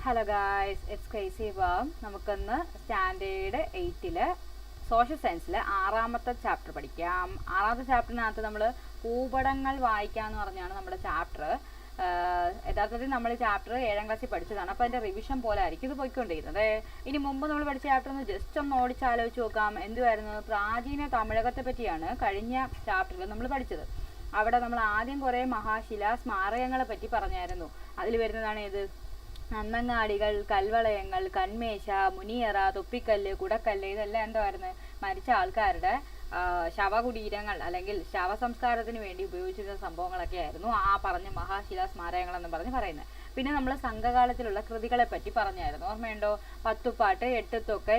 Hello guys, it's crazy warm. നമുക്കൊന്ന് standard 8 social സയൻസിലെ 6ാമത്തെ chapter പഠിക്കാം. 6ാമത്തെ ചാപ്റ്ററിനകത്ത് നമ്മൾ ഭൂപടങ്ങൾ വായിക്കാമെന്ന് പറഞ്ഞാണ് നമ്മുടെ ചാപ്റ്റർ. യഥാർത്ഥത്തിൽ നമ്മൾ ചാപ്റ്റർ 7ാം ക്ലാസ്സിൽ പഠിച്ചതാണ്. അപ്പോൾ അതിൻ്റെ റിവിഷൻ പോലെ ആയിരിക്കും ഇത് പോയിക്കൊണ്ടിരിക്കുന്നത്. ഇനി മുമ്പ് നമ്മൾ പഠിച്ച ചാപ്റ്റർ ഒന്ന് ജസ്റ്റ് ഒന്ന് ഓടിച്ചാലോചിച്ച് നോക്കാം. എന്തുവായിരുന്നു? പ്രാചീന തമിഴകത്തെ പറ്റിയാണ് കഴിഞ്ഞ ചാപ്റ്ററിൽ നമ്മൾ പഠിച്ചത്. അവിടെ നമ്മൾ ആദ്യം കുറേ മഹാശിലാ സ്മാരകങ്ങളെ പറ്റി പറഞ്ഞായിരുന്നു. അതിൽ വരുന്നതാണ് ഏത്? നന്നങ്ങാടികൾ, കൽവളയങ്ങൾ, കൺമേശ, മുനിയറ, തൊപ്പിക്കല്ല്, കുടക്കല്ല്, ഇതെല്ലാം എന്തായിരുന്നു? മരിച്ച ആൾക്കാരുടെ ശവകുടീരങ്ങൾ അല്ലെങ്കിൽ ശവസംസ്കാരത്തിന് വേണ്ടി ഉപയോഗിച്ചിരുന്ന സംഭവങ്ങളൊക്കെ ആയിരുന്നു ആ പറഞ്ഞ മഹാശിലാ സ്മാരകങ്ങൾ എന്ന് പറയുന്നത്. പിന്നെ നമ്മൾ സംഘകാലത്തിലുള്ള കൃതികളെ പറ്റി പറഞ്ഞായിരുന്നു. ഓർമ്മയുണ്ടോ? പത്തുപ്പാട്ട്, എട്ടുത്തൊക്കെ,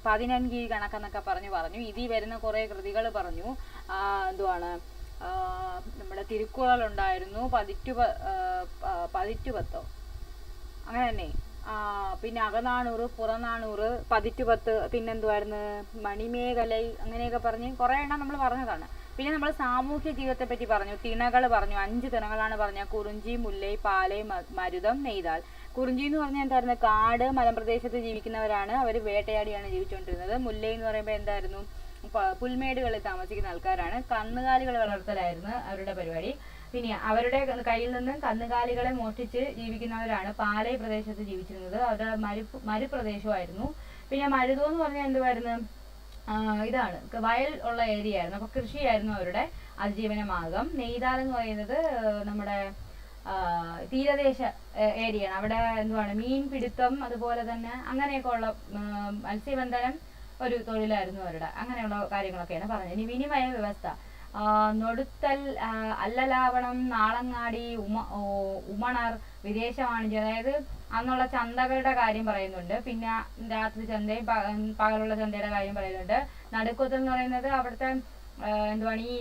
11 കണക്കെന്നൊക്കെ പറഞ്ഞു. ഇതിൽ വരുന്ന കുറേ കൃതികൾ പറഞ്ഞു. എന്തുവാണ്? നമ്മുടെ തിരുക്കുറളുണ്ടായിരുന്നു, പതിറ്റുപത്തോ അങ്ങനെ തന്നെ. പിന്നെ അകനാണൂറ്, പുറനാണൂറ്, പതിറ്റുപത്ത്, പിന്നെന്തുവായിരുന്നു? മണിമേഖലൈ, അങ്ങനെയൊക്കെ പറഞ്ഞ് കുറേ എണ്ണം നമ്മൾ പറഞ്ഞതാണ്. പിന്നെ നമ്മൾ സാമൂഹ്യ ജീവിതത്തെ പറ്റി പറഞ്ഞു. തിണകൾ പറഞ്ഞു. 5 തിണകളാണ് പറഞ്ഞ: കുറിഞ്ചി, മുല്ലൈ, പാലൈ, മരുതം, നെയ്താൽ. കുറിഞ്ചി എന്ന് പറഞ്ഞാൽ എന്തായിരുന്നു? കാട് മലമ്പ്രദേശത്ത് ജീവിക്കുന്നവരാണ്. അവർ വേട്ടയാടിയാണ് ജീവിച്ചുകൊണ്ടിരുന്നത്. മുല്ലൈ എന്ന് പറയുമ്പോൾ എന്തായിരുന്നു? പുൽമേടുകളിൽ താമസിക്കുന്ന ആൾക്കാരാണ്. കന്നുകാലികൾ വളർത്തലായിരുന്നു അവരുടെ പരിപാടി. പിന്നെ അവരുടെ കയ്യിൽ നിന്ന് കന്നുകാലികളെ മോഷ്ടിച്ച് ജീവിക്കുന്നവരാണ് പാലൈ പ്രദേശത്ത് ജീവിച്ചിരുന്നത്. അവരുടെ മരുപ്രദേശമായിരുന്നു. പിന്നെ മരുതം എന്ന് പറഞ്ഞാൽ എന്തുവായിരുന്നു? ഇതാണ്, വയൽ ഉള്ള ഏരിയ ആയിരുന്നു. അപ്പൊ കൃഷിയായിരുന്നു അവരുടെ അതിജീവന മാർഗം. നെയ്താൽ എന്ന് പറയുന്നത് നമ്മുടെ തീരദേശ ഏരിയയാണ്. അവിടെ എന്തുവാണ്? മീൻ പിടുത്തം, അതുപോലെ തന്നെ അങ്ങനെയൊക്കെ ഉള്ള മത്സ്യബന്ധനം ഒരു തൊഴിലായിരുന്നു അവരുടെ. അങ്ങനെയുള്ള കാര്യങ്ങളൊക്കെയാണ് പറഞ്ഞത്. ഇനി വിനിമയ വ്യവസ്ഥ: നൊടുത്തൽ, അല്ലലാവണം, നാളങ്ങാടി, ഉമണർ, വിദേശ വാണിജ്യം, അതായത് അന്നുള്ള ചന്തകളുടെ കാര്യം പറയുന്നുണ്ട്. പിന്നെ രാത്രി ചന്തയും പകലുള്ള ചന്തയുടെ കാര്യം പറയുന്നുണ്ട്. നടുക്കൊത്ത് എന്ന് പറയുന്നത് അവിടുത്തെ എന്തുവാണ്? ഈ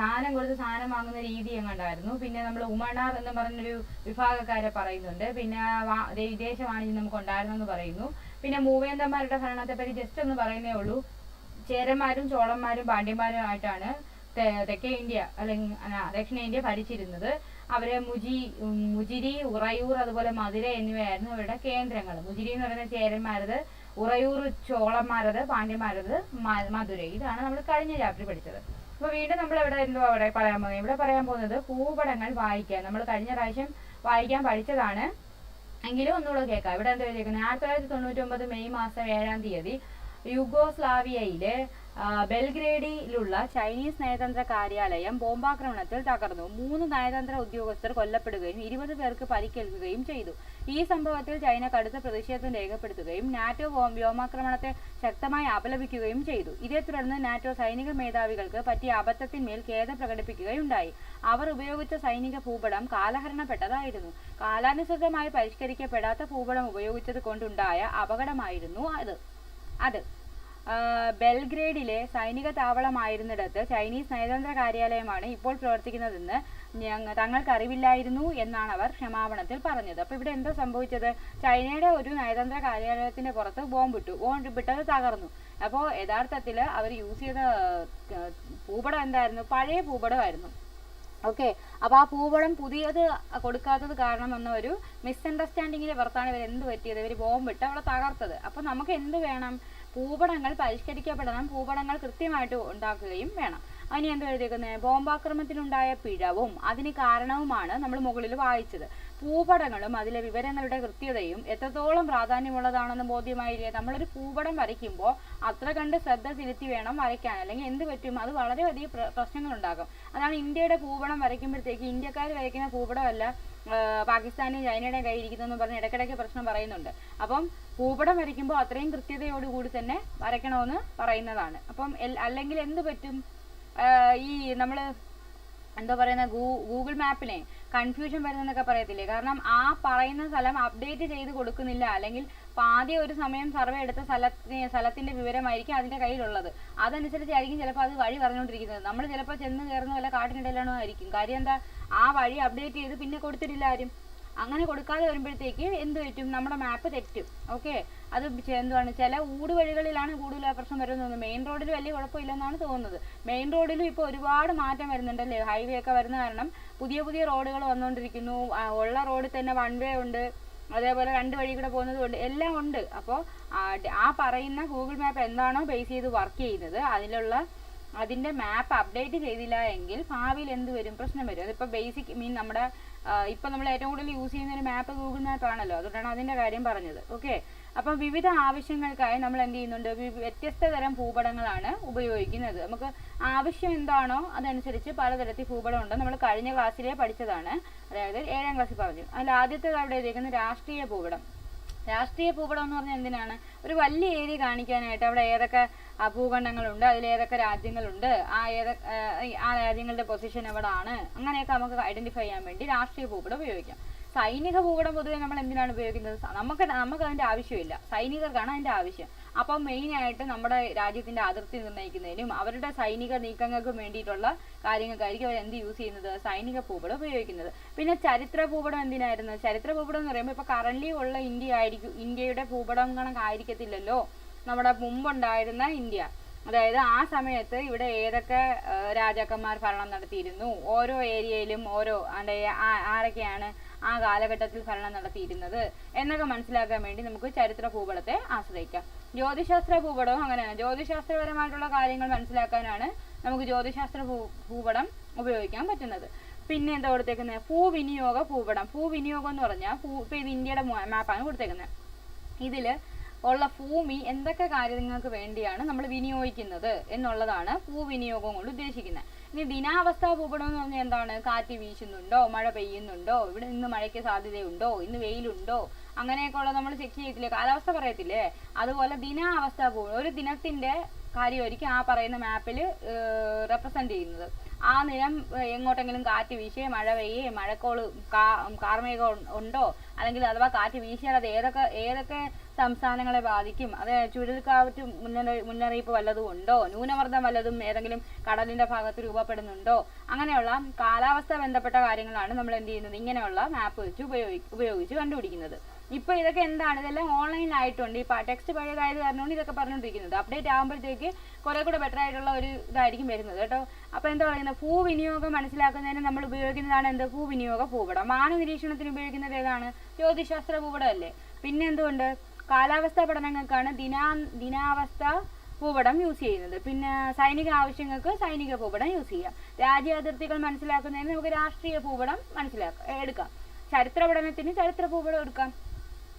സാധനം കൊടുത്ത് സാധനം വാങ്ങുന്ന രീതി എങ്ങാണ്ടായിരുന്നു. പിന്നെ നമ്മൾ ഉമണർ എന്ന് പറഞ്ഞൊരു വിഭാഗക്കാരെ പറയുന്നുണ്ട്. പിന്നെ വിദേശ വാണിജ്യം നമുക്ക് ഉണ്ടായിരുന്നെന്ന് പറയുന്നു. പിന്നെ മൂവേന്തന്മാരുടെ ഭരണത്തെ പറ്റി ജസ്റ്റ് ഒന്ന് പറയുന്നേ ഉള്ളൂ. ചേരന്മാരും ചോളന്മാരും പാണ്ഡ്യന്മാരും ആയിട്ടാണ് തെക്കേ ഇന്ത്യ അല്ലെങ്കിൽ ദക്ഷിണേന്ത്യ ഭരിച്ചിരുന്നത്. അവരെ മുജിരി, ഉറയൂർ, അതുപോലെ മധുര എന്നിവയായിരുന്നു അവരുടെ കേന്ദ്രങ്ങൾ. മുജിരി എന്ന് പറയുന്നത് ചേരന്മാരത്, ഉറയൂർ ചോളന്മാരത്, പാണ്ഡ്യന്മാരത് മധുര. ഇതാണ് നമ്മൾ കഴിഞ്ഞ ചാപ്റ്ററിൽ പഠിച്ചത്. അപ്പൊ വീണ്ടും നമ്മൾ അവിടെ പറയാൻ പോകുന്നത്? ഇവിടെ പറയാൻ പോകുന്നത് ഭൂപടങ്ങൾ വായിക്കാൻ. നമ്മൾ കഴിഞ്ഞ പ്രാവശ്യം വായിക്കാൻ പഠിച്ചതാണ്, എങ്കിലും ഒന്നുകൂടെ കേൾക്കാം. ഇവിടെ എന്താ എഴുതിയിരിക്കുന്നത്? 1999 മെയ് മാസം 7ാം തീയതി യുഗോസ്ലാവിയയിലെ ബെൽഗ്രേഡിലുള്ള ചൈനീസ് നയതന്ത്ര കാര്യാലയം ബോംബാക്രമണത്തിൽ തകർന്നു. 3 നയതന്ത്ര ഉദ്യോഗസ്ഥർ കൊല്ലപ്പെടുകയും 20 പേർക്ക് പരിക്കേൽക്കുകയും ചെയ്തു. ഈ സംഭവത്തിൽ ചൈന കടുത്ത പ്രതിഷേധം രേഖപ്പെടുത്തുകയും നാറ്റോ വ്യോമാക്രമണത്തെ ശക്തമായി അപലപിക്കുകയും ചെയ്തു. ഇതേ തുടർന്ന് നാറ്റോ സൈനിക മേധാവികൾക്ക് പറ്റിയ അബദ്ധത്തിന്മേൽ ഖേദം പ്രകടിപ്പിക്കുകയുണ്ടായി. അവർ ഉപയോഗിച്ച സൈനിക ഭൂപടം കാലഹരണപ്പെട്ടതായിരുന്നു. കാലാനുസൃതമായി പരിഷ്കരിക്കപ്പെടാത്ത ഭൂപടം ഉപയോഗിച്ചത് കൊണ്ടുണ്ടായ അപകടമായിരുന്നു അത്. ബെൽഗ്രേഡിലെ സൈനിക താവളമായിരുന്നിടത്ത് ചൈനീസ് നയതന്ത്ര കാര്യാലയമാണ് ഇപ്പോൾ പ്രവർത്തിക്കുന്നതെന്ന് തങ്ങൾക്ക് അറിവില്ലായിരുന്നു എന്നാണ് അവർ ക്ഷമാപണത്തിൽ പറഞ്ഞത്. അപ്പോൾ ഇവിടെ എന്താ സംഭവിച്ചത്? ചൈനയുടെ ഒരു നയതന്ത്ര കാര്യാലയത്തിന്റെ പുറത്ത് ബോംബിട്ടത് തകർന്നു. അപ്പോൾ യഥാർത്ഥത്തിൽ അവർ യൂസ് ചെയ്ത ഭൂപടം എന്തായിരുന്നു? പഴയ ഭൂപടമായിരുന്നു. ഓക്കെ. അപ്പോൾ ആ ഭൂപടം പുതിയത് കൊടുക്കാത്തത് കാരണം വന്ന ഒരു മിസ്അണ്ടർസ്റ്റാൻഡിങ്ങിന്റെ പുറത്താണ് ഇവർ എന്ത് പറ്റിയത്? ഇവർ ബോംബിട്ട് അവിടെ തകർത്തത്. അപ്പം നമുക്ക് എന്ത് വേണം? ഭൂപടങ്ങൾ പരിഷ്കരിക്കപ്പെടണം. ഭൂപടങ്ങൾ കൃത്യമായിട്ട് ഉണ്ടാക്കുകയും വേണം. അതിന് എന്ത് എഴുതിയേക്കുന്നത്? ബോംബാക്രമണത്തിലുണ്ടായ പിഴവും അതിന് കാരണവുമാണ് നമ്മൾ മുകളിൽ വായിച്ചത്. ഭൂപടങ്ങളും അതിലെ വിവരങ്ങളുടെ കൃത്യതയും എത്രത്തോളം പ്രാധാന്യമുള്ളതാണെന്ന് ബോധ്യമായില്ലേ? നമ്മളൊരു ഭൂപടം വരയ്ക്കുമ്പോൾ അത്ര കണ്ട് ശ്രദ്ധ ചെലുത്തി വേണം വരയ്ക്കാൻ, അല്ലെങ്കിൽ എന്ത് പറ്റും? അത് വളരെയധികം പ്രശ്നങ്ങൾ ഉണ്ടാകും. അതാണ് ഇന്ത്യയുടെ ഭൂപടം വരയ്ക്കുമ്പോഴത്തേക്ക് ഇന്ത്യക്കാർ വരയ്ക്കുന്ന ഭൂപടമല്ല പാകിസ്ഥാനും ചൈനയുടെ കയ്യിൽ ഇരിക്കുന്നതെന്ന് പറഞ്ഞ് ഇടയ്ക്കിടയ്ക്ക് പ്രശ്നം പറയുന്നുണ്ട്. അപ്പം ഭൂപടം വരയ്ക്കുമ്പോൾ അത്രയും കൃത്യതയോടുകൂടി തന്നെ വരയ്ക്കണമെന്ന് പറയുന്നതാണ്. അപ്പം അല്ലെങ്കിൽ എന്ത് പറ്റും? ഈ നമ്മൾ എന്താ പറയുന്ന ഗൂഗിൾ മാപ്പിനെ കൺഫ്യൂഷൻ വരുന്നതെന്നൊക്കെ പറയത്തില്ലേ? കാരണം ആ പറയുന്ന സ്ഥലം അപ്ഡേറ്റ് ചെയ്ത് കൊടുക്കുന്നില്ല, അല്ലെങ്കിൽ ആദ്യം ഒരു സമയം സർവേ എടുത്ത സ്ഥലത്തിന്റെ വിവരമായിരിക്കും അതിന്റെ കയ്യിലുള്ളത്. അതനുസരിച്ചായിരിക്കും ചിലപ്പോൾ അത് വഴി പറഞ്ഞുകൊണ്ടിരിക്കുന്നത്. നമ്മൾ ചിലപ്പോൾ ചെന്ന് കയറുന്ന വല്ല കാട്ടിനിടയിലാണോ ആയിരിക്കും. കാര്യം എന്താ? ആ വഴി അപ്ഡേറ്റ് ചെയ്ത് പിന്നെ കൊടുത്തിട്ടില്ല ആരും. അങ്ങനെ കൊടുക്കാതെ വരുമ്പോഴത്തേക്ക് എന്ത് പറ്റും? നമ്മുടെ മാപ്പ് തെറ്റും. ഓക്കെ. അത് എന്തുവാണ്? ചില ഊടുവഴികളിലാണ് കൂടുതൽ പ്രശ്നം വരുന്നത്. മെയിൻ റോഡിൽ വലിയ കുഴപ്പമില്ലെന്നാണ് തോന്നുന്നത്. മെയിൻ റോഡിലും ഇപ്പോൾ ഒരുപാട് മാറ്റം വരുന്നുണ്ടല്ലേ? ഹൈവേ ഒക്കെ വരുന്ന കാരണം പുതിയ റോഡുകൾ വന്നുകൊണ്ടിരിക്കുന്നു. ഉള്ള റോഡിൽ തന്നെ 1 വേ ഉണ്ട്, അതേപോലെ 2 വഴി കൂടെ പോകുന്നതും ഉണ്ട്, എല്ലാം ഉണ്ട്. അപ്പോൾ ആ പറയുന്ന ഗൂഗിൾ മാപ്പ് എന്താണോ ബേസ് ചെയ്ത് വർക്ക് ചെയ്യുന്നത് അതിൻ്റെ മാപ്പ് അപ്ഡേറ്റ് ചെയ്തില്ല എങ്കിൽ ഭാവിയിൽ എന്ത് വരും, പ്രശ്നം വരും. അതിപ്പോൾ ബേസിക് നമ്മുടെ ഇപ്പം നമ്മൾ ഏറ്റവും കൂടുതൽ യൂസ് ചെയ്യുന്ന ഒരു മാപ്പ് ഗൂഗിൾ മാപ്പ് ആണല്ലോ, അതുകൊണ്ടാണ് അതിൻ്റെ കാര്യം പറഞ്ഞത്. ഓക്കെ, അപ്പം വിവിധ ആവശ്യങ്ങൾക്കായി നമ്മൾ എന്ത് ചെയ്യുന്നുണ്ട്, വ്യത്യസ്ത തരം ഭൂപടങ്ങളാണ് ഉപയോഗിക്കുന്നത്. നമുക്ക് ആവശ്യം എന്താണോ അതനുസരിച്ച് പലതരത്തിൽ ഭൂപടം ഉണ്ട്. നമ്മൾ കഴിഞ്ഞ ക്ലാസ്സിലേ പഠിച്ചതാണ്, അതായത് 7ാം ക്ലാസ്സിൽ പറഞ്ഞു. അതിൽ ആദ്യത്തേത് അവിടെ എഴുതിയിരിക്കുന്നത് രാഷ്ട്രീയ ഭൂപടം. രാഷ്ട്രീയ ഭൂപടം എന്ന് പറഞ്ഞാൽ എന്തിനാണ്, ഒരു വലിയ ഏരിയ കാണിക്കാനായിട്ട് അവിടെ ഏതൊക്കെ ഭൂഖണ്ഡങ്ങളുണ്ട്, അതിലേതൊക്കെ രാജ്യങ്ങളുണ്ട്, ആ രാജ്യങ്ങളുടെ പൊസിഷൻ എവിടെയാണ്, അങ്ങനെയൊക്കെ നമുക്ക് ഐഡന്റിഫൈ ചെയ്യാൻ വേണ്ടി രാഷ്ട്രീയ ഭൂപടം ഉപയോഗിക്കാം. സൈനിക ഭൂപടം പൊതുവെ നമ്മൾ എന്തിനാണ് ഉപയോഗിക്കുന്നത്, നമുക്ക് അതിന്റെ ആവശ്യമില്ല, സൈനികർക്കാണ് അതിന്റെ ആവശ്യം. അപ്പം മെയിനായിട്ട് നമ്മുടെ രാജ്യത്തിന്റെ അതിർത്തി നിർണ്ണയിക്കുന്നതിനും അവരുടെ സൈനിക നീക്കങ്ങൾക്കും വേണ്ടിയിട്ടുള്ള കാര്യങ്ങൾക്കായിരിക്കും അവർ എന്ത് യൂസ് ചെയ്യുന്നത്, സൈനിക ഭൂപടം ഉപയോഗിക്കുന്നത്. പിന്നെ ചരിത്ര ഭൂപടം എന്തിനായിരുന്നു, ചരിത്ര ഭൂപടം എന്ന് പറയുമ്പോൾ ഇപ്പൊ കറന്റ് ഉള്ള ഇന്ത്യയുടെ ഭൂപടം കണക്കായിരിക്കത്തില്ലല്ലോ നമ്മുടെ മുമ്പുണ്ടായിരുന്ന ഇന്ത്യ. അതായത് ആ സമയത്ത് ഇവിടെ ഏതൊക്കെ രാജാക്കന്മാർ ഭരണം നടത്തിയിരുന്നു, ഓരോ ഏരിയയിലും ആരൊക്കെയാണ് ആ കാലഘട്ടത്തിൽ ഭരണം നടത്തിയിരുന്നത് എന്നൊക്കെ മനസ്സിലാക്കാൻ വേണ്ടി നമുക്ക് ചരിത്ര ഭൂപടത്തെ ആശ്രയിക്കാം. ജ്യോതിശാസ്ത്ര ഭൂപടവും അങ്ങനെയാണ്. ജ്യോതിശാസ്ത്രപരമായിട്ടുള്ള കാര്യങ്ങൾ മനസ്സിലാക്കാനാണ് നമുക്ക് ജ്യോതിശാസ്ത്ര ഭൂപടം ഉപയോഗിക്കാൻ പറ്റുന്നത്. പിന്നെ എന്താ കൊടുത്തേക്കുന്നത്, ഭൂവിനിയോഗ ഭൂപടം. ഭൂവിനിയോഗം എന്ന് പറഞ്ഞാൽ ഇപ്പൊ ഇത് ഇന്ത്യയുടെ മാപ്പാണ് കൊടുത്തേക്കുന്നത്. ഇതില് ഉള്ള ഭൂമി എന്തൊക്കെ കാര്യങ്ങൾക്ക് വേണ്ടിയാണ് നമ്മൾ വിനിയോഗിക്കുന്നത് എന്നുള്ളതാണ് ഭൂവിനിയോഗം കൊണ്ട് ഉദ്ദേശിക്കുന്നത്. ഇനി ദിനാവസ്ഥാ ഭൂപടം എന്ന് പറഞ്ഞാൽ എന്താണ്, കാറ്റ് വീശുന്നുണ്ടോ, മഴ പെയ്യുന്നുണ്ടോ, ഇവിടെ ഇന്ന് മഴയ്ക്ക് സാധ്യതയുണ്ടോ, ഇന്ന് വെയിലുണ്ടോ, അങ്ങനെയൊക്കെ ഉള്ള നമ്മൾ ചെക്ക് ചെയ്യത്തില്ലേ, കാലാവസ്ഥ പറയത്തില്ലേ, അതുപോലെ ദിനാവസ്ഥാ ഭൂപടം ഒരു ദിനത്തിന്റെ കാര്യമായിരിക്കും ആ പറയുന്ന മാപ്പിൽ റെപ്രസെന്റ് ചെയ്യുന്നത്. ആ ദിനം എങ്ങോട്ടെങ്കിലും കാറ്റ് വീശേ, മഴ പെയ്യേ, മഴക്കോള് കാർമേഘം ഉണ്ടോ, അല്ലെങ്കിൽ അഥവാ കാറ്റ് വീശിയാൽ അത് ഏതൊക്കെ സംസ്ഥാനങ്ങളെ ബാധിക്കും, അത് ചുഴലിക്കാറ്റ് മുന്നറിയിപ്പ് വല്ലതും ഉണ്ടോ, ന്യൂനമർദ്ദം വല്ലതും ഏതെങ്കിലും കടലിന്റെ ഭാഗത്ത് രൂപപ്പെടുന്നുണ്ടോ, അങ്ങനെയുള്ള കാലാവസ്ഥ ബന്ധപ്പെട്ട കാര്യങ്ങളാണ് നമ്മൾ എന്ത് ചെയ്യുന്നത്, ഇങ്ങനെയുള്ള മാപ്പ് വെച്ച് ഉപയോഗിച്ച് കണ്ടുപിടിക്കുന്നത്. ഇപ്പൊ ഇതൊക്കെ എന്താണ്, ഇതെല്ലാം ഓൺലൈനിലായിട്ടുണ്ട്. ഇപ്പൊ ടെക്സ്റ്റ് പഴയതായത് കാരണമാണ് ഇതൊക്കെ പറഞ്ഞുകൊണ്ടിരിക്കുന്നത്. അപ്ഡേറ്റ് ആകുമ്പോഴത്തേക്ക് കുറെ കൂടെ ബെറ്റർ ആയിട്ടുള്ള ഒരു ഇതായിരിക്കും വരുന്നത് കേട്ടോ. അപ്പൊ എന്താ പറയുന്നത്, ഭൂവിനിയോഗം മനസ്സിലാക്കുന്നതിന് നമ്മൾ ഉപയോഗിക്കുന്നതാണ് എന്ത്, ഭൂവിനിയോഗ ഭൂപടം. മാന നിരീക്ഷണത്തിന് ഉപയോഗിക്കുന്നത് ഏതാണ്, ജ്യോതിശാസ്ത്ര ഭൂപടം അല്ലേ. പിന്നെ എന്തുകൊണ്ട്, കാലാവസ്ഥാ പഠനങ്ങൾക്കാണ് ദിനാവസ്ഥ ഭൂപടം യൂസ് ചെയ്യുന്നത്. പിന്നെ സൈനിക ആവശ്യങ്ങൾക്ക് സൈനിക ഭൂപടം യൂസ് ചെയ്യാം. രാജ്യാതിർത്തികൾ മനസ്സിലാക്കുന്നതിന് നമുക്ക് രാഷ്ട്രീയ ഭൂപടം എടുക്കാം. ചരിത്ര പഠനത്തിന് ചരിത്ര ഭൂപടം എടുക്കാം.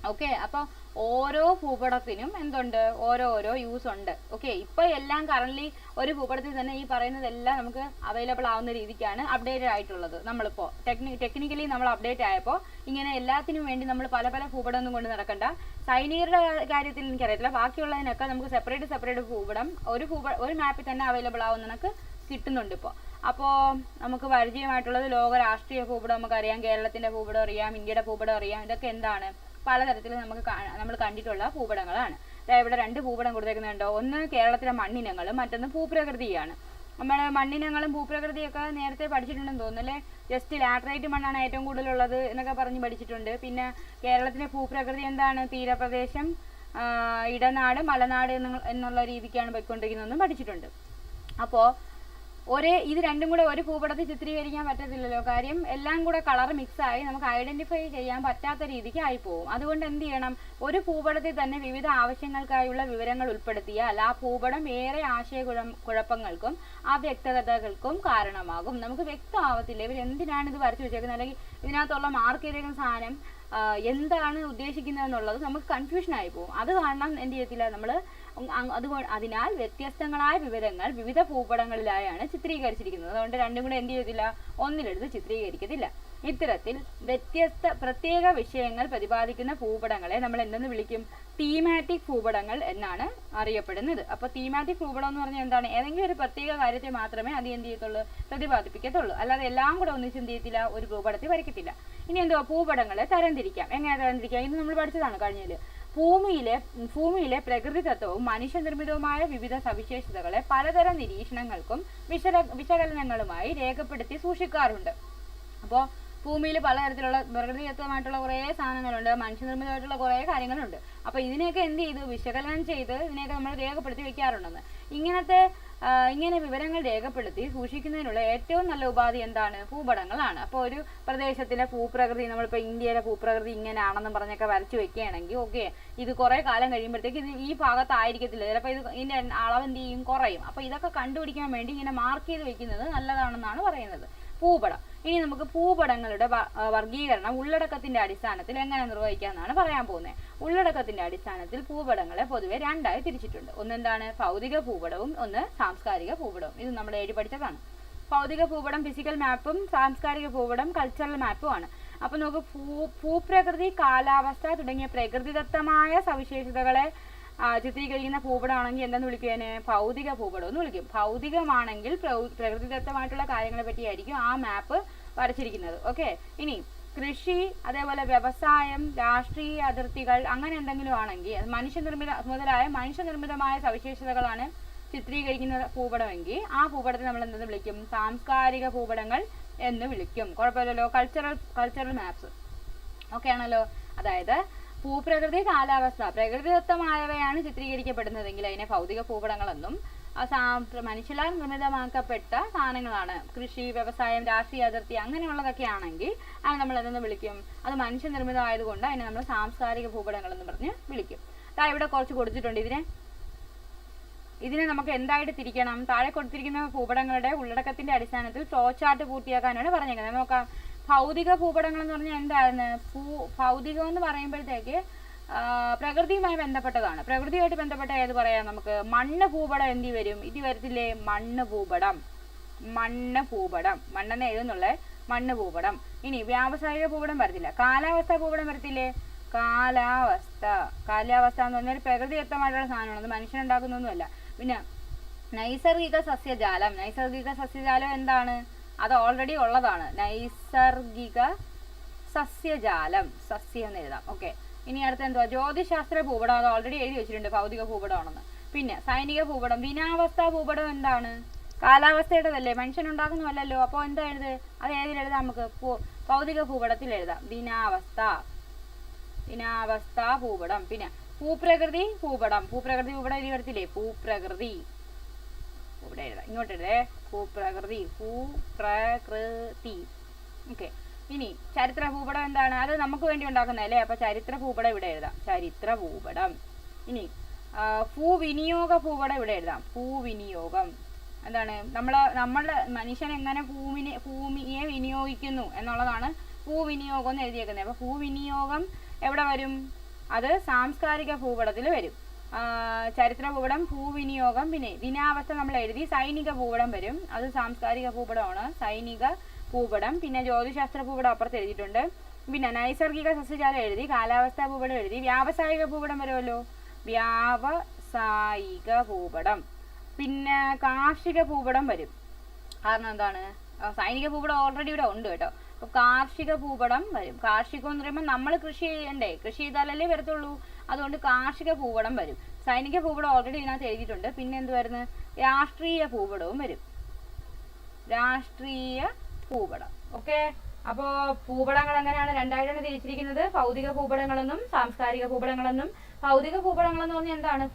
ഓക്കെ, അപ്പൊ ഓരോ ഭൂപടത്തിനും എന്തുണ്ട്, ഓരോരോ യൂസ് ഉണ്ട്. ഓക്കെ, ഇപ്പൊ എല്ലാം കറന്റ് ഒരു ഭൂപടത്തിൽ തന്നെ ഈ പറയുന്നതെല്ലാം നമുക്ക് അവൈലബിൾ ആവുന്ന രീതിക്കാണ് അപ്ഡേറ്റഡ് ആയിട്ടുള്ളത്. നമ്മളിപ്പോ ടെക്നിക്കലി നമ്മൾ അപ്ഡേറ്റ് ആയപ്പോൾ ഇങ്ങനെ എല്ലാത്തിനും വേണ്ടി നമ്മൾ പല ഭൂപടം ഒന്നും കൊണ്ട് നടക്കണ്ട. സൈനികരുടെ കാര്യത്തിൽ എനിക്കറിയത്തില്ല, ബാക്കിയുള്ളതിനൊക്കെ നമുക്ക് സെപ്പറേറ്റ് ഭൂപടം ഒരു മാപ്പിൽ തന്നെ അവൈലബിൾ ആവുന്ന കണക്ക് കിട്ടുന്നുണ്ട് ഇപ്പോൾ. അപ്പോൾ നമുക്ക് പരിചയമായിട്ടുള്ളത് ലോക രാഷ്ട്രീയ ഭൂപടം നമുക്കറിയാം, കേരളത്തിന്റെ ഭൂപടം അറിയാം, ഇന്ത്യയുടെ ഭൂപടം അറിയാം. ഇതൊക്കെ എന്താണ്, പലതരത്തിൽ നമ്മൾ കണ്ടിട്ടുള്ള ഭൂപടങ്ങളാണ്. ഇവിടെ 2 ഭൂപടം കൊടുത്തേക്കുന്നുണ്ടോ, ഒന്ന് കേരളത്തിലെ മണ്ണിനങ്ങളും മറ്റൊന്ന് ഭൂപ്രകൃതിയാണ്. നമ്മൾ മണ്ണിനങ്ങളും ഭൂപ്രകൃതിയൊക്കെ നേരത്തെ പഠിച്ചിട്ടുണ്ടെന്ന് തോന്നുന്നു അല്ലേ. ജസ്റ്റ് ലാറ്ററൈറ്റ് മണ്ണാണ് ഏറ്റവും കൂടുതലുള്ളത് എന്നൊക്കെ പറഞ്ഞ് പഠിച്ചിട്ടുണ്ട്. പിന്നെ കേരളത്തിലെ ഭൂപ്രകൃതി എന്താണ്, തീരപ്രദേശം, ഇടനാട്, മലനാട് എന്നുള്ള രീതിക്കാണ് പോയിക്കൊണ്ടിരിക്കുന്നതെന്നും പഠിച്ചിട്ടുണ്ട്. അപ്പോൾ ഇത് രണ്ടും കൂടെ ഒരു ഭൂപടത്തിൽ ചിത്രീകരിക്കാൻ പറ്റത്തില്ലല്ലോ. കാര്യം എല്ലാം കൂടെ കളർ മിക്സ് ആയി നമുക്ക് ഐഡന്റിഫൈ ചെയ്യാൻ പറ്റാത്ത രീതിക്ക് ആയിപ്പോവും. അതുകൊണ്ട് എന്ത് ചെയ്യണം, ഒരു ഭൂപടത്തിൽ തന്നെ വിവിധ ആവശ്യങ്ങൾക്കായുള്ള വിവരങ്ങൾ ഉൾപ്പെടുത്തിയാൽ ആ ഭൂപടം ഏറെ ആശയക്കുഴപ്പങ്ങൾക്കും അവ്യക്തതകൾക്കും കാരണമാകും. നമുക്ക് വ്യക്തമാവത്തില്ല ഇവർ എന്തിനാണ് ഇത് വരച്ചു വെച്ചേക്കുന്നത്, അല്ലെങ്കിൽ ഇതിനകത്തുള്ള മാർക്ക് ചെയ്തേക്കുന്ന സാധനം എന്താണ് ഉദ്ദേശിക്കുന്നത് എന്നുള്ളത് നമുക്ക് കൺഫ്യൂഷൻ ആയി പോകും. അത് കാരണം എന്ത് ചെയ്യത്തില്ല നമ്മൾ അതിനാൽ വ്യത്യസ്തങ്ങളായ വിവരങ്ങൾ വിവിധ ഭൂപടങ്ങളിലായാണ് ചിത്രീകരിച്ചിരിക്കുന്നത്. അതുകൊണ്ട് രണ്ടും കൂടെ എന്ത് ചെയ്യത്തില്ല, ഒന്നിലെടുത്ത് ചിത്രീകരിക്കത്തില്ല. ഇത്തരത്തിൽ പ്രത്യേക വിഷയങ്ങൾ പ്രതിപാദിക്കുന്ന ഭൂപടങ്ങളെ നമ്മൾ എന്തെന്ന് വിളിക്കും, തീമാറ്റിക് ഭൂപടങ്ങൾ എന്നാണ് അറിയപ്പെടുന്നത്. അപ്പൊ തീമാറ്റിക് ഭൂപടം എന്ന് പറഞ്ഞാൽ എന്താണ്, ഏതെങ്കിലും ഒരു പ്രത്യേക കാര്യത്തെ മാത്രമേ അത് എന്ത് ചെയ്യത്തുള്ളൂ, പ്രതിപാദിപ്പിക്കത്തുള്ളൂ. അല്ലാതെ എല്ലാം കൂടെ ഒന്നിച്ച് എന്ത് ചെയ്യത്തില്ല, ഒരു ഭൂപടത്തിൽ വരയ്ക്കത്തില്ല. ഇനി എന്തുവാ, ഭൂപടങ്ങളെ തരംതിരിക്കാം. എങ്ങനെ തരംതിരിക്കാം, ഇത് നമ്മൾ പഠിച്ചതാണ് കഴിഞ്ഞതിൽ. ഭൂമിയിലെ പ്രകൃതി തത്വവും മനുഷ്യനിർമ്മിതവുമായ വിവിധ സവിശേഷതകളെ പലതരം നിരീക്ഷണങ്ങൾക്കും വിശകലനങ്ങളുമായി രേഖപ്പെടുത്തി സൂക്ഷിക്കാറുണ്ട്. അപ്പോൾ ഭൂമിയിൽ പലതരത്തിലുള്ള പ്രകൃതിദത്തമായിട്ടുള്ള കുറേ സാധനങ്ങളുണ്ട്, മനുഷ്യനിർമ്മിതമായിട്ടുള്ള കുറേ കാര്യങ്ങളുണ്ട്. അപ്പൊ ഇതിനെയൊക്കെ എന്ത് ചെയ്തു, വിശകലനം ചെയ്ത് ഇതിനെയൊക്കെ നമ്മൾ രേഖപ്പെടുത്തി വെക്കാറുണ്ടെന്ന്. ഇങ്ങനത്തെ ഇങ്ങനെ വിവരങ്ങൾ രേഖപ്പെടുത്തി സൂക്ഷിക്കുന്നതിനുള്ള ഏറ്റവും നല്ല ഉപാധി എന്താണ്? ഭൂപടങ്ങളാണ്. അപ്പോൾ ഒരു പ്രദേശത്തിലെ ഭൂപ്രകൃതി, നമ്മളിപ്പോൾ ഇന്ത്യയിലെ ഭൂപ്രകൃതി ഇങ്ങനെയാണെന്ന് പറഞ്ഞൊക്കെ വരച്ചു വെക്കുകയാണെങ്കിൽ ഓക്കെ, ഇത് കുറെ കാലം കഴിയുമ്പോഴത്തേക്ക് ഇത് ഈ ഭാഗത്തായിരിക്കത്തില്ല, ചിലപ്പോൾ ഇതിന്റെ അളവ് എന്ത് ചെയ്യും? കുറയും. അപ്പോൾ ഇതൊക്കെ കണ്ടുപിടിക്കാൻ വേണ്ടി ഇങ്ങനെ മാർക്ക് ചെയ്ത് വെക്കുന്നത് നല്ലതാണെന്നാണ് പറയുന്നത്. ഭൂപടം. ഇനി നമുക്ക് ഭൂപടങ്ങളുടെ വർഗീകരണം ഉള്ളടക്കത്തിന്റെ അടിസ്ഥാനത്തിൽ എങ്ങനെ നിർവഹിക്കാമെന്നാണ് പറയാൻ പോകുന്നത്. ഉള്ളടക്കത്തിന്റെ അടിസ്ഥാനത്തിൽ ഭൂപടങ്ങളെ പൊതുവെ രണ്ടായി തിരിച്ചിട്ടുണ്ട്. ഒന്നെന്താണ്? ഭൗതിക ഭൂപടവും ഒന്ന് സാംസ്കാരിക ഭൂപടവും. ഇത് നമ്മൾ എഴുതി പഠിച്ചതാണ്. ഭൗതിക ഭൂപടം ഫിസിക്കൽ മാപ്പും സാംസ്കാരിക ഭൂപടം കൾച്ചറൽ മാപ്പുമാണ്. അപ്പൊ നമുക്ക് ഭൂപ്രകൃതി, കാലാവസ്ഥ തുടങ്ങിയ പ്രകൃതിദത്തമായ സവിശേഷതകളെ ചിത്രീകരിക്കുന്ന ഭൂപടമാണെങ്കിൽ എന്തെന്ന് വിളിക്കുവാന്? ഭൗതിക ഭൂപടം എന്ന് വിളിക്കും. ഭൗതികമാണെങ്കിൽ പ്രകൃതിദത്തമായിട്ടുള്ള കാര്യങ്ങളെ പറ്റിയായിരിക്കും ആ മാപ്പ് വരച്ചിരിക്കുന്നത്. ഓക്കെ. ഇനി കൃഷി, അതേപോലെ വ്യവസായം, രാഷ്ട്രീയ അതിർത്തികൾ അങ്ങനെ എന്തെങ്കിലും ആണെങ്കിൽ മുതലായ മനുഷ്യനിർമ്മിതമായ സവിശേഷതകളാണ് ചിത്രീകരിക്കുന്ന ഭൂപടമെങ്കിൽ ആ ഭൂപടത്തെ നമ്മൾ എന്തെന്ന് വിളിക്കും? സാംസ്കാരിക ഭൂപടങ്ങൾ എന്ന് വിളിക്കും. കുഴപ്പമില്ലല്ലോ. കൾച്ചറൽ മാപ്സ് ഓക്കെ ആണല്ലോ. അതായത് ഭൂപ്രകൃതി, കാലാവസ്ഥ പ്രകൃതിദത്തമായവയാണ് ചിത്രീകരിക്കപ്പെടുന്നതെങ്കിൽ അതിനെ ഭൗതിക ഭൂപടങ്ങളെന്നും, മനുഷ്യരാൽ നിർമ്മിതമാക്കപ്പെട്ട സാധനങ്ങളാണ് കൃഷി, വ്യവസായം, രാഷ്ട്രീയ അതിർത്തി അങ്ങനെയുള്ളതൊക്കെ ആണെങ്കിൽ അത് നമ്മൾ എന്തെന്ന് വിളിക്കും? അത് മനുഷ്യനിർമ്മിതമായതുകൊണ്ട് അതിനെ നമ്മൾ സാംസ്കാരിക ഭൂപടങ്ങൾ എന്ന് പറഞ്ഞ് വിളിക്കും. ഇവിടെ കുറച്ച് കൊടുത്തിട്ടുണ്ട്. ഇതിനെ നമുക്ക് എന്തായിട്ട് തിരിക്കണം? താഴെ കൊടുത്തിരിക്കുന്ന ഭൂപടങ്ങളുടെ ഉള്ളടക്കത്തിന്റെ അടിസ്ഥാനത്തിൽ ഫ്ലോ ചാർട്ട് പൂർത്തിയാക്കാനാണ് പറഞ്ഞേക്കുന്നത്. നോക്കാം. ഭൗതിക ഭൂപടങ്ങൾ എന്ന് പറഞ്ഞാൽ എന്താണ്? ഭൗതികം എന്ന് പറയുമ്പോഴത്തേക്ക് പ്രകൃതിയുമായി ബന്ധപ്പെട്ടതാണ്. പ്രകൃതിയുമായിട്ട് ബന്ധപ്പെട്ട ഏത് പറയാം നമുക്ക്? മണ്ണ് ഭൂപടം എന്ത് വരും? ഇത് വരത്തില്ലേ? മണ്ണ് ഭൂപടം. മണ്ണെന്ന് എഴുതുന്നുള്ളേ. മണ്ണ് ഭൂപടം. ഇനി വ്യാവസായിക ഭൂപടം വരത്തില്ല. കാലാവസ്ഥ ഭൂപടം വരത്തില്ലേ? കാലാവസ്ഥ എന്ന് പറഞ്ഞാൽ പ്രകൃതിദത്തമായിട്ടുള്ള സാധനമാണ്, അത് മനുഷ്യനുണ്ടാക്കുന്നൊന്നുമല്ല. പിന്നെ നൈസർഗിക സസ്യജാലം എന്താണ്? അത് ഓൾറെഡി ഉള്ളതാണ്. നൈസർഗിക സസ്യജാലം, സസ്യം എന്ന് എഴുതാം. ഓക്കെ. ഇനി അടുത്ത എന്തുവാ? ജ്യോതിശാസ്ത്ര ഭൂപടം. അത് ഓൾറെഡി എഴുതി വെച്ചിട്ടുണ്ട് ഭൗതിക ഭൂപടമാണെന്ന്. പിന്നെ സൈനിക ഭൂപടം. ദിനാവസ്ഥ ഭൂപടം എന്താണ്? കാലാവസ്ഥയുടേതല്ലേ, മനുഷ്യനുണ്ടാക്കുന്നതല്ലല്ലോ. അപ്പോൾ എന്താ എഴുത്? അത് ഏതിലെഴുതാം നമുക്ക്? ഭൗതിക ഭൂപടത്തിൽ എഴുതാം. ദിനാവസ്ഥ ഭൂപടം. പിന്നെ ഭൂപ്രകൃതി ഭൂപടം എഴുതി വരത്തില്ലേ? ഭൂപ്രകൃതി ഇവിടെ എഴുതാം. ഇങ്ങോട്ട് എഴുതേ. ഭൂപ്രകൃതി. ഓക്കെ. ഇനി ചരിത്ര ഭൂപടം എന്താണ്? അത് നമുക്ക് വേണ്ടി ഉണ്ടാക്കുന്നതല്ലേ, അപ്പൊ ചരിത്ര ഭൂപടം ഇവിടെ എഴുതാം. ചരിത്ര ഭൂപടം. ഇനി ഭൂവിനിയോഗ ഭൂപടം ഇവിടെ എഴുതാം. ഭൂവിനിയോഗം എന്താണ്? നമ്മളെ മനുഷ്യൻ എങ്ങനെ ഭൂമിയെ വിനിയോഗിക്കുന്നു എന്നുള്ളതാണ് ഭൂവിനിയോഗം എന്ന് എഴുതിയേക്കുന്നത്. അപ്പൊ ഭൂവിനിയോഗം എവിടെ വരും? അത് സാംസ്കാരിക ഭൂപടത്തിൽ വരും. ചരിത്ര ഭൂപടം, ഭൂവിനിയോഗം. പിന്നെ ദിനാവസ്ഥ നമ്മൾ എഴുതി. സൈനിക ഭൂപടം വരും, അത് സാംസ്കാരിക ഭൂപടമാണ്. സൈനിക ഭൂപടം. പിന്നെ ജ്യോതിശാസ്ത്ര ഭൂപടം അപ്പുറത്ത് എഴുതിയിട്ടുണ്ട്. പിന്നെ നൈസർഗിക സസ്യജാലം എഴുതി. കാലാവസ്ഥാ ഭൂപടം എഴുതി. വ്യാവസായിക ഭൂപടം വരുമല്ലോ. വ്യാവസായിക ഭൂപടം. പിന്നെ കാർഷിക ഭൂപടം വരും. കാരണം എന്താണ്? സൈനിക ഭൂപടം ഓൾറെഡി ഇവിടെ ഉണ്ട് കേട്ടോ. അപ്പൊ കാർഷിക ഭൂപടം വരും. കാർഷികം എന്ന് പറയുമ്പോൾ നമ്മൾ കൃഷി ചെയ്യണ്ടേ? കൃഷി ചെയ്താലല്ലേ വരത്തുള്ളൂ. അതുകൊണ്ട് കാർഷിക ഭൂപടം വരും. സൈനിക ഭൂപടം ഓൾറെഡി ഇതിനകത്ത് എഴുതിയിട്ടുണ്ട്. പിന്നെ എന്തുവായിരുന്നു? രാഷ്ട്രീയ ഭൂപടവും വരും. രാഷ്ട്രീയ ഭൂപടം. ഓക്കെ. അപ്പോ ഭൂപടങ്ങൾ എങ്ങനെയാണ് രണ്ടായിട്ടാണ് തിരിച്ചിരിക്കുന്നത്? ഭൗതിക ഭൂപടങ്ങളെന്നും സാംസ്കാരിക ഭൂപടങ്ങളെന്നും. ഭൗതിക ഭൂപടങ്ങൾ എന്ന് പറഞ്ഞാൽ എന്താണ്?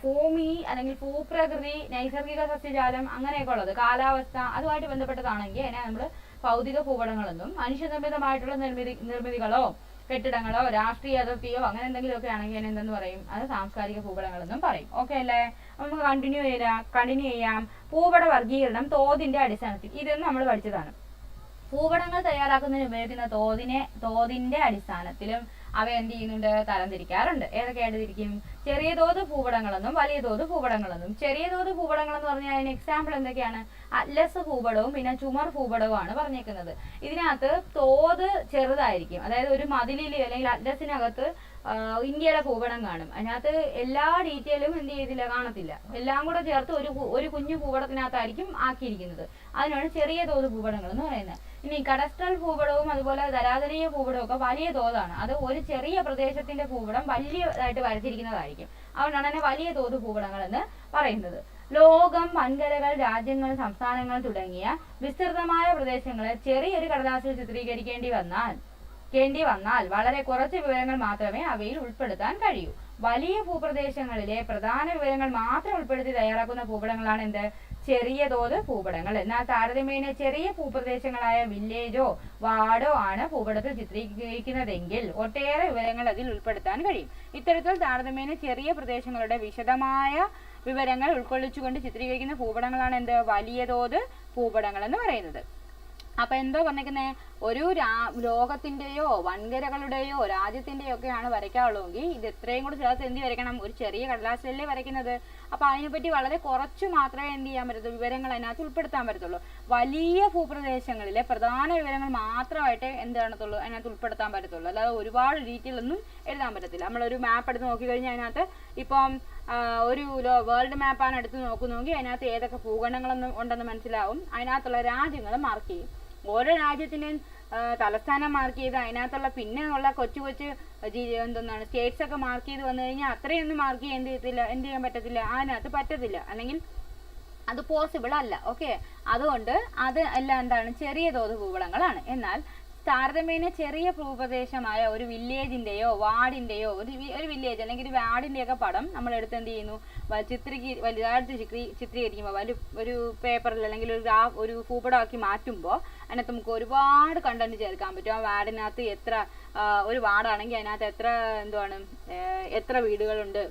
ഭൂമി അല്ലെങ്കിൽ ഭൂപ്രകൃതി, നൈസർഗിക സസ്യജാലം അങ്ങനെയൊക്കെ ഉള്ളത്, കാലാവസ്ഥ അതുമായിട്ട് ബന്ധപ്പെട്ടതാണെങ്കിൽ അതിനെ നമ്മൾ ഭൗതിക ഭൂപടങ്ങളെന്നും, മനുഷ്യനിർമ്മിതമായിട്ടുള്ള നിർമ്മിതികളോ കെട്ടിടങ്ങളോ രാഷ്ട്രീയ അതിർത്തിയോ അങ്ങനെ എന്തെങ്കിലുമൊക്കെ ആണെങ്കിൽ അതിനെ എന്തെന്ന് പറയും? അത് സാംസ്കാരിക ഭൂപടങ്ങളെന്നും പറയും. ഓക്കെ അല്ലേ? നമുക്ക് കണ്ടിന്യൂ ചെയ്യാം. ഭൂപട വർഗീകരണം തോതിന്റെ അടിസ്ഥാനത്തിൽ. ഇതെന്ന് നമ്മൾ പഠിച്ചതാണ്. ഭൂപടങ്ങൾ തയ്യാറാക്കുന്നതിന് ഉപയോഗിക്കുന്ന തോതിന്റെ അടിസ്ഥാനത്തിലും അവ എന്ത് ചെയ്യുന്നുണ്ട്? തരംതിരിക്കാറുണ്ട്. ഏതൊക്കെയായിട്ട് തിരിക്കും? ചെറിയ തോത് ഭൂപടങ്ങളെന്നും വലിയ തോത് ഭൂപടങ്ങളെന്നും. ചെറിയ തോത് ഭൂപടങ്ങൾ എന്ന് പറഞ്ഞാൽ അതിന് എക്സാമ്പിൾ എന്തൊക്കെയാണ്? അറ്റ്ലസ് ഭൂപടവും പിന്നെ ചുമർ ഭൂപടവുമാണ് പറഞ്ഞേക്കുന്നത്. ഇതിനകത്ത് തോത് ചെറുതായിരിക്കും. അതായത് ഒരു മതിലിൽ അല്ലെങ്കിൽ അറ്റ്ലസിനകത്ത് ഇന്ത്യയുടെ ഭൂപടം കാണും. അതിനകത്ത് എല്ലാ ഡീറ്റെയിലും എന്ത് ചെയ്തില്ല? കാണത്തില്ല. എല്ലാം കൂടെ ചേർത്ത് ഒരു കുഞ്ഞു ഭൂപടത്തിനകത്തായിരിക്കും ആക്കിയിരിക്കുന്നത്. അതിനാണ് ചെറിയ തോത് ഭൂപടങ്ങൾ എന്ന് പറയുന്നത്. ഇനി കഡസ്ട്രൽ ഭൂപടവും അതുപോലെ ധരാതലീയ ഭൂപടവും ഒക്കെ വലിയ തോതാണ്. അത് ഒരു ചെറിയ പ്രദേശത്തിന്റെ ഭൂപടം വലിയതായിട്ട് വരച്ചിരിക്കുന്നതായിരിക്കും. അതുകൊണ്ടാണ് അതിനെ വലിയ തോത് ഭൂപടങ്ങൾ എന്ന് പറയുന്നത്. ലോകം, വൻകരകൾ, രാജ്യങ്ങൾ, സംസ്ഥാനങ്ങൾ തുടങ്ങിയ വിസ്തൃതമായ പ്രദേശങ്ങളെ ചെറിയൊരു കടലാസിൽ ചിത്രീകരിക്കേണ്ടി വന്നാൽ കേണ്ടി വന്നാൽ വളരെ കുറച്ച് വിവരങ്ങൾ മാത്രമേ അവയിൽ ഉൾപ്പെടുത്താൻ കഴിയൂ. വലിയ ഭൂപ്രദേശങ്ങളിലെ പ്രധാന വിവരങ്ങൾ മാത്രം ഉൾപ്പെടുത്തി തയ്യാറാക്കുന്ന ഭൂപടങ്ങളാണ് എന്ത്? ചെറിയ തോത് ഭൂപടങ്ങൾ. എന്നാൽ താരതമ്യേന ചെറിയ ഭൂപ്രദേശങ്ങളായ വില്ലേജോ വാർഡോ ആണ് ഭൂപടത്തിൽ ചിത്രീകരിക്കുന്നതെങ്കിൽ ഒട്ടേറെ വിവരങ്ങൾ അതിൽ ഉൾപ്പെടുത്താൻ കഴിയും. ഇത്തരത്തിൽ താരതമ്യേന ചെറിയ പ്രദേശങ്ങളുടെ വിശദമായ വിവരങ്ങൾ ഉൾക്കൊള്ളിച്ചുകൊണ്ട് ചിത്രീകരിക്കുന്ന ഭൂപടങ്ങളാണ് എന്ത്? വലിയ തോത് ഭൂപടങ്ങൾ എന്ന് പറയുന്നത്. അപ്പൊ എന്തോ പറഞ്ഞിരിക്കുന്നേ, ഒരു ലോകത്തിന്റെയോ വൻകരകളുടെയോ രാജ്യത്തിന്റെയോ ഒക്കെയാണ് വരയ്ക്കാനുള്ളതെങ്കിൽ ഇത് എത്രയും കൂടി ചേർത്ത് എന്ത് വരയ്ക്കണം? ഒരു ചെറിയ കടലാസിലല്ലേ വരയ്ക്കുന്നത്. അപ്പൊ അതിനെപ്പറ്റി വളരെ കുറച്ച് മാത്രമേ എന്ത് ചെയ്യാൻ പറ്റത്തുള്ളൂ, വിവരങ്ങൾ അതിനകത്ത് ഉൾപ്പെടുത്താൻ പറ്റത്തുള്ളൂ. വലിയ ഭൂപ്രദേശങ്ങളിലെ പ്രധാന വിവരങ്ങൾ മാത്രമായിട്ട് എന്ത് കാണത്തുള്ളൂ, അതിനകത്ത് ഉൾപ്പെടുത്താൻ പറ്റത്തുള്ളൂ. അല്ലാതെ ഒരുപാട് ഡീറ്റെയിൽ ഒന്നും എഴുതാൻ പറ്റത്തില്ല. നമ്മളൊരു മാപ്പ് എടുത്ത് നോക്കിക്കഴിഞ്ഞാൽ അതിനകത്ത് ഇപ്പം ഒരു വേൾഡ് മാപ്പാണ് എടുത്ത് നോക്കുന്നെങ്കിൽ അതിനകത്ത് ഏതൊക്കെ ഭൂഖണ്ഡങ്ങളൊന്നും ഉണ്ടെന്ന് മനസ്സിലാവും. അതിനകത്തുള്ള രാജ്യങ്ങൾ മാർക്ക് ചെയ്യും. ഓരോ രാജ്യത്തിനെയും തലസ്ഥാനം മാർക്ക് ചെയ്ത് അതിനകത്തുള്ള പിന്നെ ഉള്ള കൊച്ചു കൊച്ചു എന്താണ് സ്റ്റേറ്റ്സ് ഒക്കെ മാർക്ക് ചെയ്ത് വന്നു കഴിഞ്ഞാൽ അത്രയൊന്നും മാർക്ക് ചെയ്യാൻ എന്ത് ചെയ്യാൻ പറ്റത്തില്ല, അതിനകത്ത് പറ്റത്തില്ല, അല്ലെങ്കിൽ അത് പോസിബിൾ അല്ല. ഓക്കെ, അതുകൊണ്ട് അത് എല്ലാം എന്താണ്? ചെറിയ തോത് ഭൂപടങ്ങളാണ്. എന്നാൽ താരതമ്യേന ചെറിയ ഭൂപ്രദേശമായ ഒരു വില്ലേജിന്റെയോ വാർഡിന്റെയോ ഒരു വില്ലേജ് അല്ലെങ്കിൽ ഒരു വാർഡിന്റെയൊക്കെ പടം നമ്മൾ എടുത്ത് എന്ത് ചെയ്യുന്നു, വലുതായിട്ട് ചിത്രീകരിക്കുമ്പോൾ ഒരു പേപ്പറിൽ അല്ലെങ്കിൽ ഒരു ഭൂപടമാക്കി മാറ്റുമ്പോൾ അതിനകത്ത് നമുക്ക് ഒരുപാട് കണ്ടന്റ് ചേർക്കാൻ പറ്റും. ആ വാർഡിനകത്ത് ഒരു വാർഡാണെങ്കിൽ അതിനകത്ത് എത്ര വീടുകളുണ്ട്,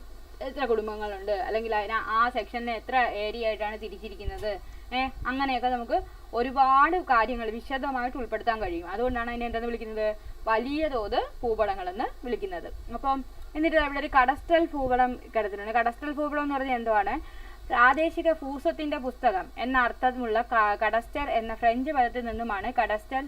എത്ര കുടുംബങ്ങളുണ്ട്, അല്ലെങ്കിൽ ആ സെക്ഷനെ എത്ര ഏരിയ ആയിട്ടാണ് തിരിച്ചിരിക്കുന്നത്, അങ്ങനെയൊക്കെ നമുക്ക് ഒരുപാട് കാര്യങ്ങൾ വിശദമായിട്ട് ഉൾപ്പെടുത്താൻ കഴിയും. അതുകൊണ്ടാണ് അതിനെ എന്താന്ന് വിളിക്കുന്നത്? വലിയ തോത് ഭൂപടങ്ങൾ എന്ന് വിളിക്കുന്നത്. അപ്പം എന്നിട്ട് ഇവിടെ ഒരു കഡസ്ട്രൽ ഭൂപടം കിടത്തിട്ടുണ്ട്. കഡസ്ട്രൽ ഭൂപടം എന്ന് പറഞ്ഞാൽ എന്തുവാണ്? പ്രാദേശിക ഭൂസ്വത്തിന്റെ പുസ്തകം എന്ന അർത്ഥമുള്ള കഡസ്റ്റർ എന്ന ഫ്രഞ്ച് പദത്തിൽ നിന്നുമാണ് കഡസ്ട്രൽ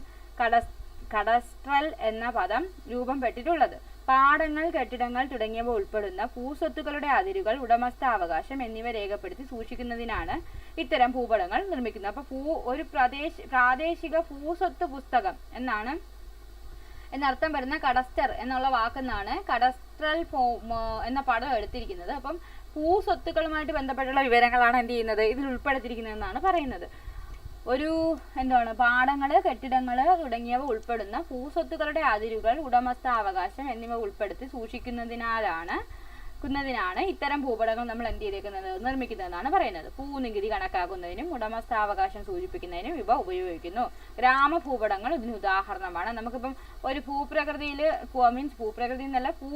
എന്ന പദം രൂപം പെട്ടിട്ടുള്ളത്. പാടങ്ങൾ, കെട്ടിടങ്ങൾ തുടങ്ങിയവ ഉൾപ്പെടുന്ന ഭൂസ്വത്തുക്കളുടെ അതിരുകൾ, ഉടമസ്ഥാവകാശം എന്നിവ രേഖപ്പെടുത്തി സൂക്ഷിക്കുന്നതിനാണ് ഇത്തരം ഭൂപടങ്ങൾ നിർമ്മിക്കുന്നത്. അപ്പൊ ഒരു പ്രാദേശിക ഭൂസ്വത്ത് പുസ്തകം എന്നർത്ഥം വരുന്ന കഡസ്റ്റർ എന്നുള്ള വാക്കെന്നാണ് കഡസ്ട്രൽ എന്ന പദം എടുത്തിരിക്കുന്നത്. അപ്പം ഭൂസ്വത്തുക്കളുമായിട്ട് ബന്ധപ്പെട്ടുള്ള വിവരങ്ങളാണ് എന്ത് ചെയ്യുന്നത്, ഇതിൽ ഉൾപ്പെടുത്തിയിരിക്കുന്നതെന്നാണ് പറയുന്നത്. പാടങ്ങള്, കെട്ടിടങ്ങള് തുടങ്ങിയവ ഉൾപ്പെടുന്ന ഭൂസ്വത്തുക്കളുടെ അതിരുകൾ, ഉടമസ്ഥാവകാശം എന്നിവ ഉൾപ്പെടുത്തി സൂക്ഷിക്കുന്നതിനാണ് ഇത്തരം ഭൂപടങ്ങൾ നമ്മൾ എന്ത് ചെയ്തേക്കുന്നത്, നിർമ്മിക്കുന്നതെന്നാണ് പറയുന്നത്. ഭൂനികുതി കണക്കാക്കുന്നതിനും ഉടമസ്ഥാവകാശം സൂചിപ്പിക്കുന്നതിനും ഇവ ഉപയോഗിക്കുന്നു. ഗ്രാമഭൂപടങ്ങൾ ഇതിന് ഉദാഹരണമാണ്. നമുക്കിപ്പം ഒരു ഭൂപ്രകൃതിയിൽ ഭൂപ്രകൃതി എന്നല്ല, ഭൂ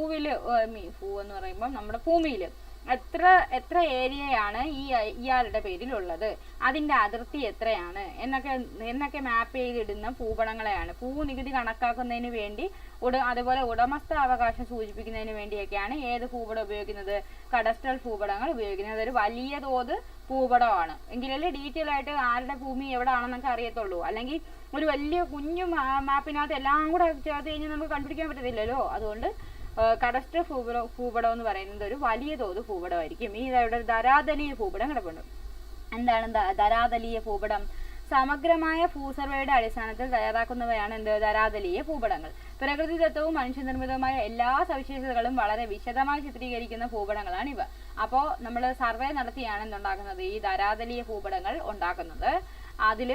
എന്ന് പറയുമ്പോൾ നമ്മുടെ ഭൂമിയിൽ എത്ര ഏരിയയാണ് ഇയാളുടെ പേരിലുള്ളത്, അതിന്റെ അതിർത്തി എത്രയാണ് എന്നൊക്കെ മാപ്പ് ചെയ്തിടുന്ന ഭൂപടങ്ങളെയാണ് ഭൂനികുതി കണക്കാക്കുന്നതിന് വേണ്ടി അതുപോലെ ഉടമസ്ഥാവകാശം സൂചിപ്പിക്കുന്നതിന് വേണ്ടിയൊക്കെയാണ് ഏത് ഭൂപടം ഉപയോഗിക്കുന്നത്, കഡസ്ട്രൽ ഭൂപടങ്ങൾ ഉപയോഗിക്കുന്നത്. അതൊരു വലിയ തോത് ഭൂപടമാണ്. എങ്കിലല്ലേ ഡീറ്റെയിൽ ആയിട്ട് ആരുടെ ഭൂമി എവിടെ ആണെന്നൊക്കെ അറിയത്തുള്ളൂ. അല്ലെങ്കിൽ ഒരു വലിയ കുഞ്ഞു മാപ്പിനകത്ത് എല്ലാം കൂടെ ചേർത്ത് കഴിഞ്ഞാൽ നമുക്ക് കണ്ടുപിടിക്കാൻ പറ്റത്തില്ലല്ലോ. അതുകൊണ്ട് കഡസ്ട്രൽ ഭൂപടം എന്ന് പറയുന്നത് ഒരു വലിയ തോത് ഭൂപടമായിരിക്കും. ഇവിടെ ധരാതലീയ ഭൂപടം കിടപ്പുണ്ട്. എന്താണ് ധരാതലീയ ഭൂപടം? സമഗ്രമായ ഭൂസർവേയുടെ അടിസ്ഥാനത്തിൽ തയ്യാറാക്കുന്നവയാണ് ധരാതലീയ ഭൂപടങ്ങൾ. പ്രകൃതിദത്തവും മനുഷ്യനിർമ്മിതവുമായ എല്ലാ സവിശേഷതകളും വളരെ വിശദമായി ചിത്രീകരിക്കുന്ന ഭൂപടങ്ങളാണ് ഇവ. അപ്പോൾ നമ്മൾ സർവേ നടത്തിയാണ് എന്തുണ്ടാക്കുന്നത്, ഈ ധരാതലീയ ഭൂപടങ്ങൾ ഉണ്ടാക്കുന്നത്. അതിൽ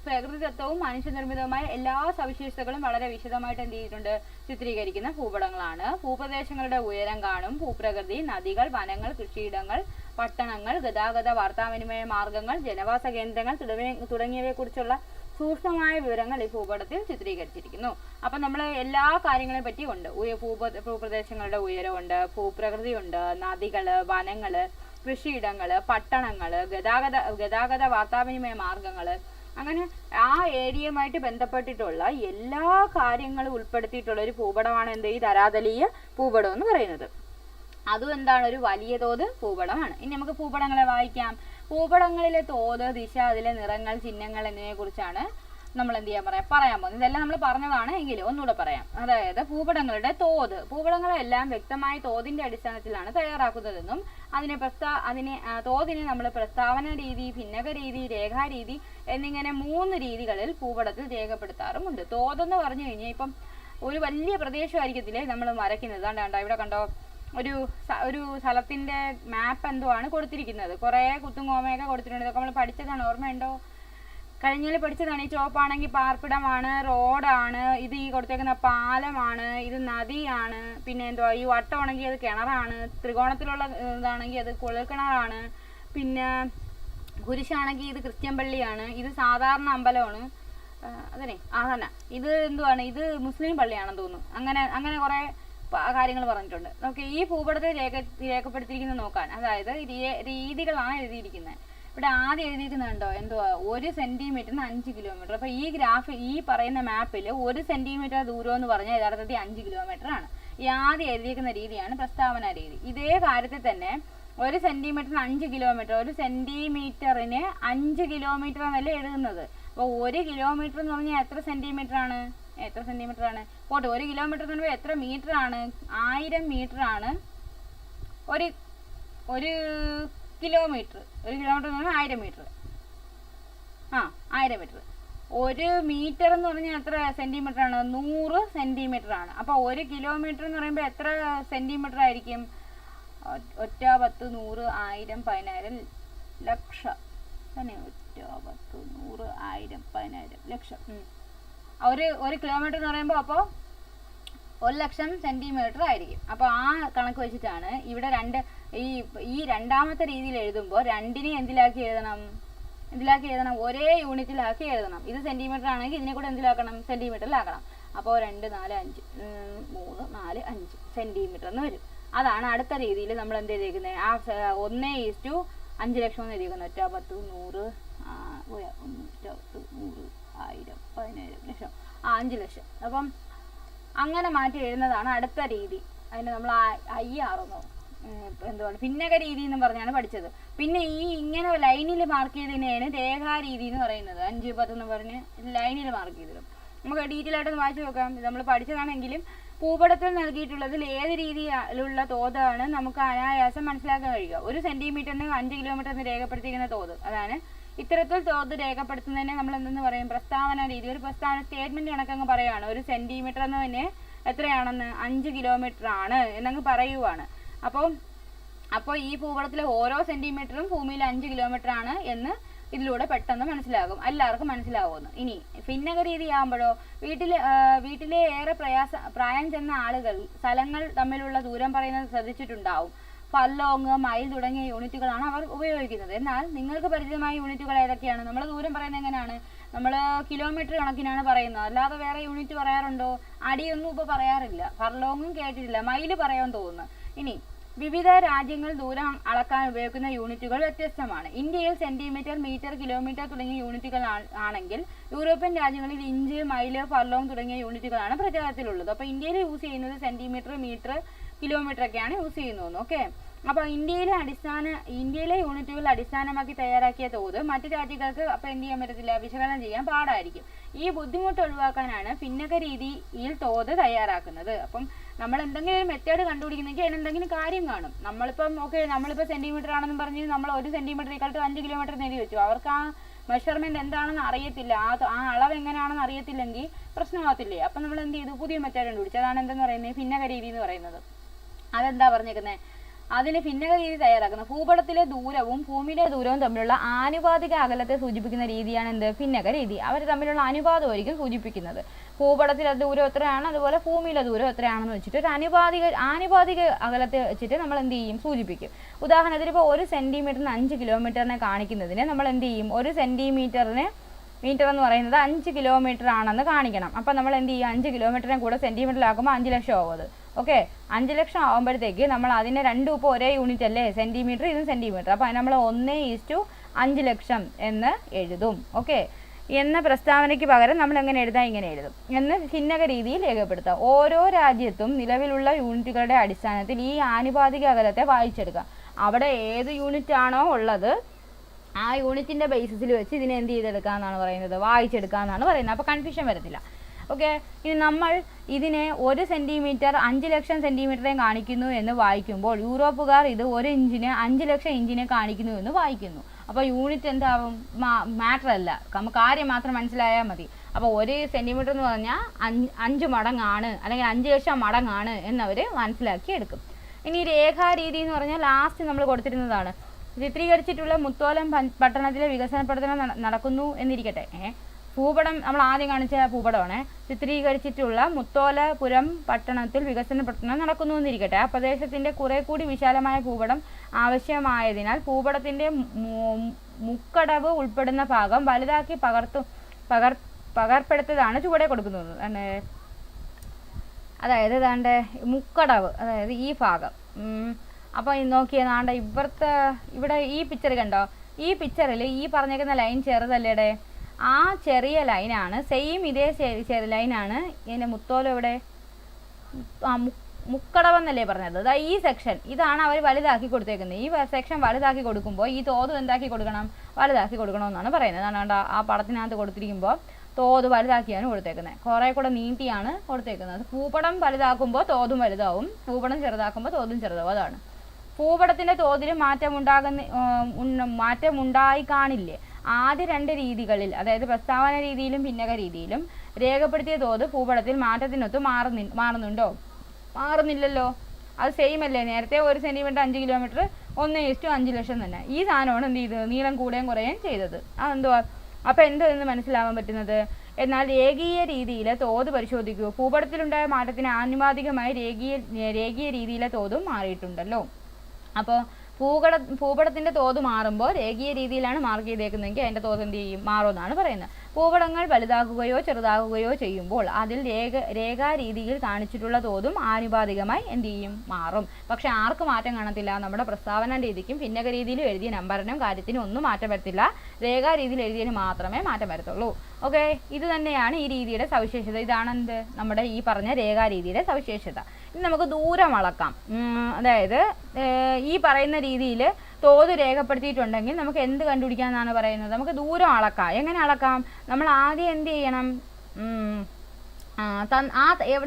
പ്രകൃതിദത്തവും മനുഷ്യനിർമ്മിതവുമായ എല്ലാ സവിശേഷതകളും വളരെ വിശദമായിട്ട് എന്ത് ചെയ്തിട്ടുണ്ട്, ചിത്രീകരിക്കുന്ന ഭൂപടങ്ങളാണ്. ഭൂപ്രദേശങ്ങളുടെ ഉയരം കാണും, ഭൂപ്രകൃതി, നദികൾ, വനങ്ങൾ, കൃഷിയിടങ്ങൾ, പട്ടണങ്ങൾ, ഗതാഗത വാർത്താവിനിമയ മാർഗങ്ങൾ, ജനവാസ കേന്ദ്രങ്ങൾ തുടങ്ങിയവയെ കുറിച്ചുള്ള സൂക്ഷ്മമായ വിവരങ്ങൾ ഈ ഭൂപടത്തിൽ ചിത്രീകരിച്ചിരിക്കുന്നു. അപ്പൊ നമ്മൾ എല്ലാ കാര്യങ്ങളെ പറ്റിയും ഉണ്ട്. ഭൂപ്രദേശങ്ങളുടെ ഉയരമുണ്ട്, ഭൂപ്രകൃതിയുണ്ട്, നദികള്, വനങ്ങള്, കൃഷിയിടങ്ങള്, പട്ടണങ്ങള്, ഗതാഗത വാർത്താവിനിമയ മാർഗങ്ങള്, അങ്ങനെ ആ ഏരിയയുമായിട്ട് ബന്ധപ്പെട്ടിട്ടുള്ള എല്ലാ കാര്യങ്ങളും ഉൾപ്പെടുത്തിയിട്ടുള്ള ഒരു ഭൂപടമാണ് ഈ ധരാതലീയ ഭൂപടം എന്ന് പറയുന്നത്. അതും എന്താണ്, ഒരു വലിയ തോത് ഭൂപടമാണ്. ഇനി നമുക്ക് ഭൂപടങ്ങളെ വായിക്കാം. ഭൂപടങ്ങളിലെ തോത്, ദിശ, അതിലെ നിറങ്ങൾ, ചിഹ്നങ്ങൾ എന്നിവയെ കുറിച്ചാണ് നമ്മൾ എന്ത് പറയാൻ പോകുന്നത്. ഇതെല്ലാം നമ്മൾ പറഞ്ഞതാണ്, എങ്കിലും ഒന്നുകൂടെ പറയാം. അതായത് ഭൂപടങ്ങളുടെ തോത്. ഭൂപടങ്ങളെല്ലാം വ്യക്തമായ തോതിന്റെ അടിസ്ഥാനത്തിലാണ് തയ്യാറാക്കുന്നതെന്നും തോതിനെ നമ്മൾ പ്രസ്താവന രീതി, ഭിന്നക രീതി, രേഖാരീതി എന്നിങ്ങനെ 3 രീതികളിൽ ഭൂപടത്തിൽ രേഖപ്പെടുത്താറുമുണ്ട്. തോതെന്ന് പറഞ്ഞു കഴിഞ്ഞാൽ ഇപ്പം ഒരു വലിയ പ്രദേശമായിരിക്കത്തില്ലേ നമ്മൾ വരയ്ക്കുന്നത്. കണ്ടോ ഇവിടെ കണ്ടോ, ഒരു സ്ഥലത്തിന്റെ മാപ്പ് എന്തോ ആണ് കൊടുത്തിരിക്കുന്നത്. കുറെ കുത്തും കോമയൊക്കെ കൊടുത്തിട്ടുണ്ട്. ഇതൊക്കെ നമ്മൾ പഠിച്ചതാണ്, ഓർമ്മയുണ്ടോ? കഴിഞ്ഞതിൽ പഠിച്ചതാണ്. ഈ ചുവപ്പാണെങ്കിൽ പാർപ്പിടമാണ്, റോഡാണ്, ഇത് ഈ കൊടുത്തേക്കുന്ന പാലമാണ്, ഇത് നദിയാണ്, പിന്നെ എന്തുവാ ഈ വട്ടമാണെങ്കിൽ അത് കിണറാണ്, ത്രികോണത്തിലുള്ള ഇതാണെങ്കിൽ അത് കുഴൽക്കിണറാണ്, പിന്നെ കുരിശാണെങ്കിൽ ഇത് ക്രിസ്ത്യൻ പള്ളിയാണ്, ഇത് സാധാരണ അമ്പലമാണ്, അതന്നെ ഇത് എന്തുവാണ്, ഇത് മുസ്ലിം പള്ളിയാണെന്ന് തോന്നുന്നു. അങ്ങനെ അങ്ങനെ കുറേ കാര്യങ്ങൾ പറഞ്ഞിട്ടുണ്ട്. നമുക്ക് ഈ ഭൂപടത്തെ രേഖപ്പെടുത്തിയിരിക്കുന്നത് നോക്കാൻ, അതായത് രീതികളാണ് എഴുതിയിരിക്കുന്നത്. ഇവിടെ ആദ്യം എഴുതിയിരിക്കുന്നുണ്ടോ എന്തുവാ 1 സെന്റിമീറ്ററിന് 5 കിലോമീറ്റർ. അപ്പൊ ഈ പറയുന്ന മാപ്പിൽ 1 സെന്റിമീറ്റർ ദൂരം എന്ന് പറഞ്ഞാൽ യഥാർത്ഥത്തിൽ 5 കിലോമീറ്റർ ആണ്. ഈ ആദ്യം എഴുതിയിരിക്കുന്ന രീതിയാണ് പ്രസ്താവന രീതി. ഇതേ കാര്യത്തിൽ തന്നെ 1 സെന്റിമീറ്ററിന് 5 കിലോമീറ്റർ, 1 സെന്റിമീറ്ററിന് 5 കിലോമീറ്റർ എന്നല്ലേ എഴുതുന്നത്. അപ്പോൾ 1 കിലോമീറ്റർ എന്ന് പറഞ്ഞാൽ എത്ര സെന്റിമീറ്റർ ആണ്? പോട്ടെ, 1 കിലോമീറ്റർ എന്ന് പറയുമ്പോൾ എത്ര മീറ്റർ ആണ്? 1000 മീറ്റർ ആണ് ഒരു കിലോമീറ്റർ. 1 കിലോമീറ്റർ എന്ന് പറഞ്ഞാൽ 1000 മീറ്റർ. 1000 മീറ്റർ. 1 മീറ്റർ എന്ന് പറഞ്ഞാൽ എത്ര സെന്റിമീറ്റർ ആണ്? 100 സെന്റിമീറ്റർ ആണ്. അപ്പോൾ 1 കിലോമീറ്റർ എന്ന് പറയുമ്പോൾ എത്ര സെന്റിമീറ്റർ ആയിരിക്കും? 1, 10, 100, 1000, 10000, ലക്ഷം. 1, 10, 100, 1000, 10000, ലക്ഷം. ഒരു കിലോമീറ്റർ എന്ന് പറയുമ്പോൾ അപ്പോൾ 1,00,000 സെന്റിമീറ്റർ ആയിരിക്കും. അപ്പോൾ ആ കണക്ക് വെച്ചിട്ടാണ് ഇവിടെ ഈ രണ്ടാമത്തെ രീതിയിൽ എഴുതുമ്പോൾ 2നെ എന്തിലാക്കി എഴുതണം? ഒരേ യൂണിറ്റിലാക്കി എഴുതണം. ഇത് സെന്റിമീറ്റർ ആണെങ്കിൽ ഇതിനെ കൂടെ എന്തിലാക്കണം? സെന്റിമീറ്ററിലാക്കണം. അപ്പോൾ 2, 4, 5, 3, 4, 5 സെന്റിമീറ്റർ എന്ന് വരും. അതാണ് അടുത്ത രീതിയിൽ നമ്മൾ എന്ത് ചെയ്തേക്കുന്നത്? ആ 1:5 ലക്ഷം എന്ന് എഴുതിയിരിക്കുന്നത്. 1, 10, 100, 1000, 10000 ലക്ഷം, 5 ലക്ഷം. അപ്പം അങ്ങനെ മാറ്റി എഴുതുന്നതാണ് അടുത്ത രീതി. അതിന് നമ്മൾ IR എന്തുവാണ് ഭിന്നക രീതി എന്ന് പറഞ്ഞാണ് പഠിച്ചത്. പിന്നെ ഇങ്ങനെ ലൈനിൽ മാർക്ക് ചെയ്തതിനെയാണ് രേഖാരീതി എന്ന് പറയുന്നത്. 5, 10 എന്ന് പറഞ്ഞ് ലൈനിൽ മാർക്ക് ചെയ്തിടും. നമുക്ക് ഡീറ്റെയിൽ ആയിട്ടൊന്ന് വായിച്ചു നോക്കാം. ഇത് നമ്മൾ പഠിച്ചതാണെങ്കിലും ഭൂപടത്തിൽ നൽകിയിട്ടുള്ളതിൽ ഏത് രീതിയിലുള്ള തോതാണ് നമുക്ക് അനായാസം മനസ്സിലാക്കാൻ കഴിയുക? 1 സെന്റിമീറ്ററിന് 5 കിലോമീറ്റർ എന്ന് രേഖപ്പെടുത്തിയിരിക്കുന്ന തോത്. അതാണ് ഇത്തരത്തിൽ തോത് രേഖപ്പെടുത്തുന്നതിനെ നമ്മൾ എന്തെന്ന് പറയും? പ്രസ്താവന രീതി. ഒരു പ്രസ്താവന സ്റ്റേറ്റ്മെന്റ് കണക്കങ്ങ് പറയുകയാണ്. 1 സെന്റിമീറ്റർ എന്ന് തന്നെ എത്രയാണെന്ന്? 5 കിലോമീറ്റർ ആണ് എന്നങ്ങ് പറയുവാണ്. അപ്പോൾ ഈ ഭൂപടത്തിലെ ഓരോ സെന്റിമീറ്ററും ഭൂമിയിൽ 5 കിലോമീറ്റർ ആണ് എന്ന് ഇതിലൂടെ പെട്ടെന്ന് മനസ്സിലാകും, എല്ലാവർക്കും മനസ്സിലാവുമെന്ന്. ഇനി ഭിന്നക രീതി ആകുമ്പോഴോ വീട്ടിലെ ഏറെ പ്രായം ചെന്ന ആളുകൾ സ്ഥലങ്ങൾ തമ്മിലുള്ള ദൂരം പറയുന്നത് ശ്രദ്ധിച്ചിട്ടുണ്ടാവും. ഫർലോങ്, മൈൽ തുടങ്ങിയ യൂണിറ്റുകളാണ് അവർ ഉപയോഗിക്കുന്നത്. എന്നാൽ നിങ്ങൾക്ക് പരിചിതമായ യൂണിറ്റുകൾ ഏതൊക്കെയാണ്? നമ്മൾ ദൂരം പറയുന്നത് എങ്ങനെയാണ്? നമ്മൾ കിലോമീറ്റർ കണക്കിനാണ് പറയുന്നത്, അല്ലാതെ വേറെ യൂണിറ്റ് പറയാറുണ്ടോ? അടിയൊന്നും ഇപ്പോൾ പറയാറില്ല. ഫർലോങ്ങും കേട്ടിട്ടില്ല. മൈല് പറയാൻ തോന്നുന്നു. ഇനി വിവിധ രാജ്യങ്ങൾ ദൂരം അളക്കാൻ ഉപയോഗിക്കുന്ന യൂണിറ്റുകൾ വ്യത്യസ്തമാണ്. ഇന്ത്യയിൽ സെന്റിമീറ്റർ, മീറ്റർ, കിലോമീറ്റർ തുടങ്ങിയ യൂണിറ്റുകൾ ആണെങ്കിൽ യൂറോപ്യൻ രാജ്യങ്ങളിൽ ഇഞ്ച്, മൈല്, ഫർലോങ് തുടങ്ങിയ യൂണിറ്റുകളാണ് പ്രചാരത്തിലുള്ളത്. അപ്പോൾ ഇന്ത്യയിൽ യൂസ് ചെയ്യുന്നത് സെന്റിമീറ്റർ, മീറ്റർ, കിലോമീറ്റർ ഒക്കെയാണ് യൂസ് ചെയ്യുന്നത്. ഓക്കെ, അപ്പോൾ ഇന്ത്യയിലെ യൂണിറ്റുകൾ അടിസ്ഥാനമാക്കി തയ്യാറാക്കിയ തോത് മറ്റു രാജ്യങ്ങൾക്ക് അപ്പോൾ എന്ത് ചെയ്യാൻ പറ്റത്തില്ല? വിശകലനം ചെയ്യാൻ പാടായിരിക്കും. ഈ ബുദ്ധിമുട്ട് ഒഴിവാക്കാനാണ് ഭിന്നക രീതിയിൽ തോത് തയ്യാറാക്കുന്നത്. അപ്പം നമ്മൾ എന്തെങ്കിലും ഒരു മെത്തേഡ് കണ്ടുപിടിക്കുന്നെങ്കിൽ അതിനെന്തെങ്കിലും കാര്യം കാണും. നമ്മളിപ്പോൾ സെന്റിമീറ്റർ ആണെന്ന് പറഞ്ഞ് നമ്മൾ 1 സെന്റിമീറ്റർ = 5 കിലോമീറ്റർ എഴുതി വെച്ചു. അവർക്ക് ആ മെഷർമെന്റ് എന്താണെന്ന് അറിയത്തില്ല, ആ അളവ് എങ്ങനെയാണെന്ന് അറിയത്തില്ലെങ്കിൽ പ്രശ്നമാകത്തില്ലേ? അപ്പം നമ്മൾ എന്ത് ചെയ്തു? പുതിയ മെത്തേഡ് കണ്ടുപിടിച്ചു. അതാണ് എന്തെന്ന് പറയുന്നത്? ഭിന്നക രീതി എന്ന് പറയുന്നത്. അതെന്താ പറഞ്ഞേക്കുന്നത്? അതിന് ഭിന്നക രീതി തയ്യാറാക്കുന്നത് ഭൂപടത്തിലെ ദൂരവും ഭൂമിയിലെ ദൂരവും തമ്മിലുള്ള ആനുപാതിക അകലത്തെ സൂചിപ്പിക്കുന്ന രീതിയാണ് എന്ത്? ഭിന്നക രീതി. അവർ തമ്മിലുള്ള അനുപാതമായിരിക്കും സൂചിപ്പിക്കുന്നത്. ഭൂപടത്തിലെ ദൂരം എത്രയാണ്, അതുപോലെ ഭൂമിയിലെ ദൂരം എത്രയാണെന്ന് വെച്ചിട്ട് ഒരു ആനുപാതിക അകലത്തെ വെച്ചിട്ട് നമ്മൾ എന്ത് ചെയ്യും? സൂചിപ്പിക്കും. ഉദാഹരണത്തിന് ഇപ്പോൾ 1 സെന്റിമീറ്ററിന് 5 കിലോമീറ്ററിനെ കാണിക്കുന്നതിന് നമ്മൾ എന്ത് ചെയ്യും? 1 മീറ്റർ എന്ന് പറയുന്നത് 5 കിലോമീറ്റർ ആണെന്ന് കാണിക്കണം. അപ്പം നമ്മൾ എന്ത് ചെയ്യും? 5 കിലോമീറ്ററിനെ കൂടെ സെന്റിമീറ്ററിലാക്കുമ്പോൾ 5 ലക്ഷം ആവും. അത് ഓക്കെ, 5 ലക്ഷം ആകുമ്പോഴത്തേക്ക് നമ്മൾ അതിനെ രണ്ടും ഇപ്പോൾ ഒരേ യൂണിറ്റ് അല്ലേ? സെന്റിമീറ്റർ, ഇതും സെന്റിമീറ്റർ. അപ്പോൾ നമ്മൾ 1:5 ലക്ഷം എന്ന് എഴുതും. ഓക്കെ, എന്ന പ്രസ്താവനയ്ക്ക് പകരം നമ്മൾ എങ്ങനെ എഴുതാം? ഇങ്ങനെ എഴുതും എന്ന് ഭിന്നക രീതിയിൽ രേഖപ്പെടുത്താം. ഓരോ രാജ്യത്തും നിലവിലുള്ള യൂണിറ്റുകളുടെ അടിസ്ഥാനത്തിൽ ഈ ആനുപാതിക അകലത്തെ വായിച്ചെടുക്കാം. അവിടെ ഏത് യൂണിറ്റ് ആണോ ഉള്ളത് ആ യൂണിറ്റിന്റെ ബേസിസിൽ വെച്ച് ഇതിനെ എന്ത് ചെയ്തെടുക്കാന്നാണ് പറയുന്നത്? വായിച്ചെടുക്കാന്നാണ് പറയുന്നത്. അപ്പോൾ കൺഫ്യൂഷൻ വരത്തില്ല. ഓക്കെ, ഇനി നമ്മൾ ഇതിനെ 1 സെന്റിമീറ്റർ 5 ലക്ഷം സെന്റിമീറ്ററെ കാണിക്കുന്നു എന്ന് വായിക്കുമ്പോൾ യൂറോപ്പുകാർ ഇത് 1 ഇഞ്ചിന് 5 ലക്ഷം ഇഞ്ചിനെ കാണിക്കുന്നു എന്ന് വായിക്കുന്നു. അപ്പോൾ യൂണിറ്റ് എന്താവും? മാറ്റർ അല്ല, നമുക്ക് കാര്യം മാത്രം മനസ്സിലായാൽ മതി. അപ്പോൾ 1 സെന്റിമീറ്റർ എന്ന് പറഞ്ഞാൽ 5 മടങ്ങാണ്, അല്ലെങ്കിൽ 5 ലക്ഷം മടങ്ങാണ് എന്നവർ മനസ്സിലാക്കി എടുക്കും. ഇനി രേഖാരീതി എന്ന് പറഞ്ഞാൽ ലാസ്റ്റ് നമ്മൾ കൊടുത്തിരുന്നതാണ്. ചിത്രീകരിച്ചിട്ടുള്ള മുത്തോലം പട്ടണത്തിലെ വികസന പ്രവർത്തനം നടക്കുന്നു എന്നിരിക്കട്ടെ. ഭൂപടം നമ്മൾ ആദ്യം കാണിച്ച ഭൂപടമാണ്. ചിത്രീകരിച്ചിട്ടുള്ള മുത്തോലപുരം പട്ടണത്തിൽ വികസന പ്രവർത്തനം നടക്കുന്നു എന്നിരിക്കട്ടെ. ആ പ്രദേശത്തിന്റെ കുറെ കൂടി വിശാലമായ ഭൂപടം ആവശ്യമായതിനാൽ ഭൂപടത്തിന്റെ മുക്കടവ് ഉൾപ്പെടുന്ന ഭാഗം വലുതാക്കി പകർപ്പെടുത്തതാണ് ചുവടെ കൊടുക്കുന്നത്. അതായത് ഏതാണ്ട് മുക്കടവ്, അതായത് ഈ ഭാഗം. അപ്പോൾ നോക്കിയേ, നാണ്ട ഇവിടെ ഈ പിക്ചർ കണ്ടോ? ഈ പിക്ചറിൽ ഈ പറഞ്ഞേക്കുന്ന ലൈൻ ചെറുതല്ലേടെ? ആ ചെറിയ ലൈനാണ്, സെയിം ഇതേ ലൈനാണ് ഇതിൻ്റെ മുത്തോലം ഇവിടെ മുക്കടവെന്നല്ലേ പറഞ്ഞത്. അതാ ഈ സെക്ഷൻ ഇതാണ് അവർ വലുതാക്കി കൊടുത്തേക്കുന്നത്. ഈ സെക്ഷൻ വലുതാക്കി കൊടുക്കുമ്പോൾ ഈ തോത് എന്താക്കി കൊടുക്കണം? വലുതാക്കി കൊടുക്കണമെന്നാണ് പറയുന്നത്. അതുകൊണ്ട് ആ പടത്തിനകത്ത് കൊടുത്തിരിക്കുമ്പോൾ തോത് വലുതാക്കിയാണ് കൊടുത്തേക്കുന്നത്, കുറേ കൂടെ നീട്ടിയാണ് കൊടുത്തേക്കുന്നത്. ഭൂപടം വലുതാക്കുമ്പോൾ തോതും വലുതാവും, ഭൂപടം ചെറുതാക്കുമ്പോൾ തോതും ചെറുതാവും. അതാണ് ഭൂപടത്തിൻ്റെ തോതിൽ മാറ്റമുണ്ടായി കാണില്ലേ? ആദ്യ രണ്ട് രീതികളിൽ, അതായത് പ്രസ്താവന രീതിയിലും ഭിന്നക രീതിയിലും രേഖപ്പെടുത്തിയ തോത് ഭൂപടത്തിൽ മാറ്റത്തിനൊത്ത് മാറുന്നുണ്ടോ? മാറുന്നില്ലല്ലോ. അത് സെയിം അല്ലേ? നേരത്തെ 1 സെൻറ്റിമീറ്റർ 5 കിലോമീറ്റർ 1:5 ലക്ഷം തന്നെ. ഈ സാധനമാണ് എന്ത് ചെയ്തത്? നീളം കൂടുകയും കുറയുകയും ചെയ്തത്. അതെന്തുവാ? അപ്പോൾ എന്തെന്ന് മനസ്സിലാവാൻ പറ്റുന്നത്? എന്നാൽ രേഖീയ രീതിയിലെ തോത് പരിശോധിക്കൂ. ഭൂപടത്തിലുണ്ടായ മാറ്റത്തിന് ആനുപാതികമായി രേഖീയ രീതിയിലെ തോതും മാറിയിട്ടുണ്ടല്ലോ. അപ്പോൾ ഭൂപടത്തിൻ്റെ തോത് മാറുമ്പോൾ രേഖീയ രീതിയിലാണ് മാർക്ക് ചെയ്തേക്കുന്നതെങ്കിൽ അതിൻ്റെ തോത് എന്ത് ചെയ്യും? മാറുമെന്നാണ് പറയുന്നത്. ഭൂപടങ്ങൾ വലുതാക്കുകയോ ചെറുതാക്കുകയോ ചെയ്യുമ്പോൾ അതിൽ രേഖാരീതിയിൽ കാണിച്ചിട്ടുള്ള തോതും ആനുപാതികമായി എന്ത് ചെയ്യും? മാറും. പക്ഷെ ആർക്ക് മാറ്റം കാണത്തില്ല? നമ്മുടെ പ്രസ്താവന രീതിക്കും ഭിന്നക രീതിയിലും എഴുതിയ നമ്പറിനും കാര്യത്തിനും ഒന്നും മാറ്റം വരത്തില്ല. രേഖാരീതിയിൽ എഴുതിയതിന് മാത്രമേ മാറ്റം വരത്തുള്ളൂ. ഓക്കെ, ഇത് തന്നെയാണ് ഈ രീതിയുടെ സവിശേഷത. ഇതാണ് എന്ത്? നമ്മുടെ ഈ പറഞ്ഞ രേഖാരീതിയുടെ സവിശേഷത. ഇനി നമുക്ക് ദൂരം അളക്കാം. അതായത് ഈ പറയുന്ന രീതിയിൽ തോത് രേഖപ്പെടുത്തിയിട്ടുണ്ടെങ്കിൽ നമുക്ക് എന്ത് കണ്ടുപിടിക്കാമെന്നാണ് പറയുന്നത്? നമുക്ക് ദൂരം അളക്കാം. എങ്ങനെ അളക്കാം? നമ്മൾ ആദ്യം എന്ത് ചെയ്യണം?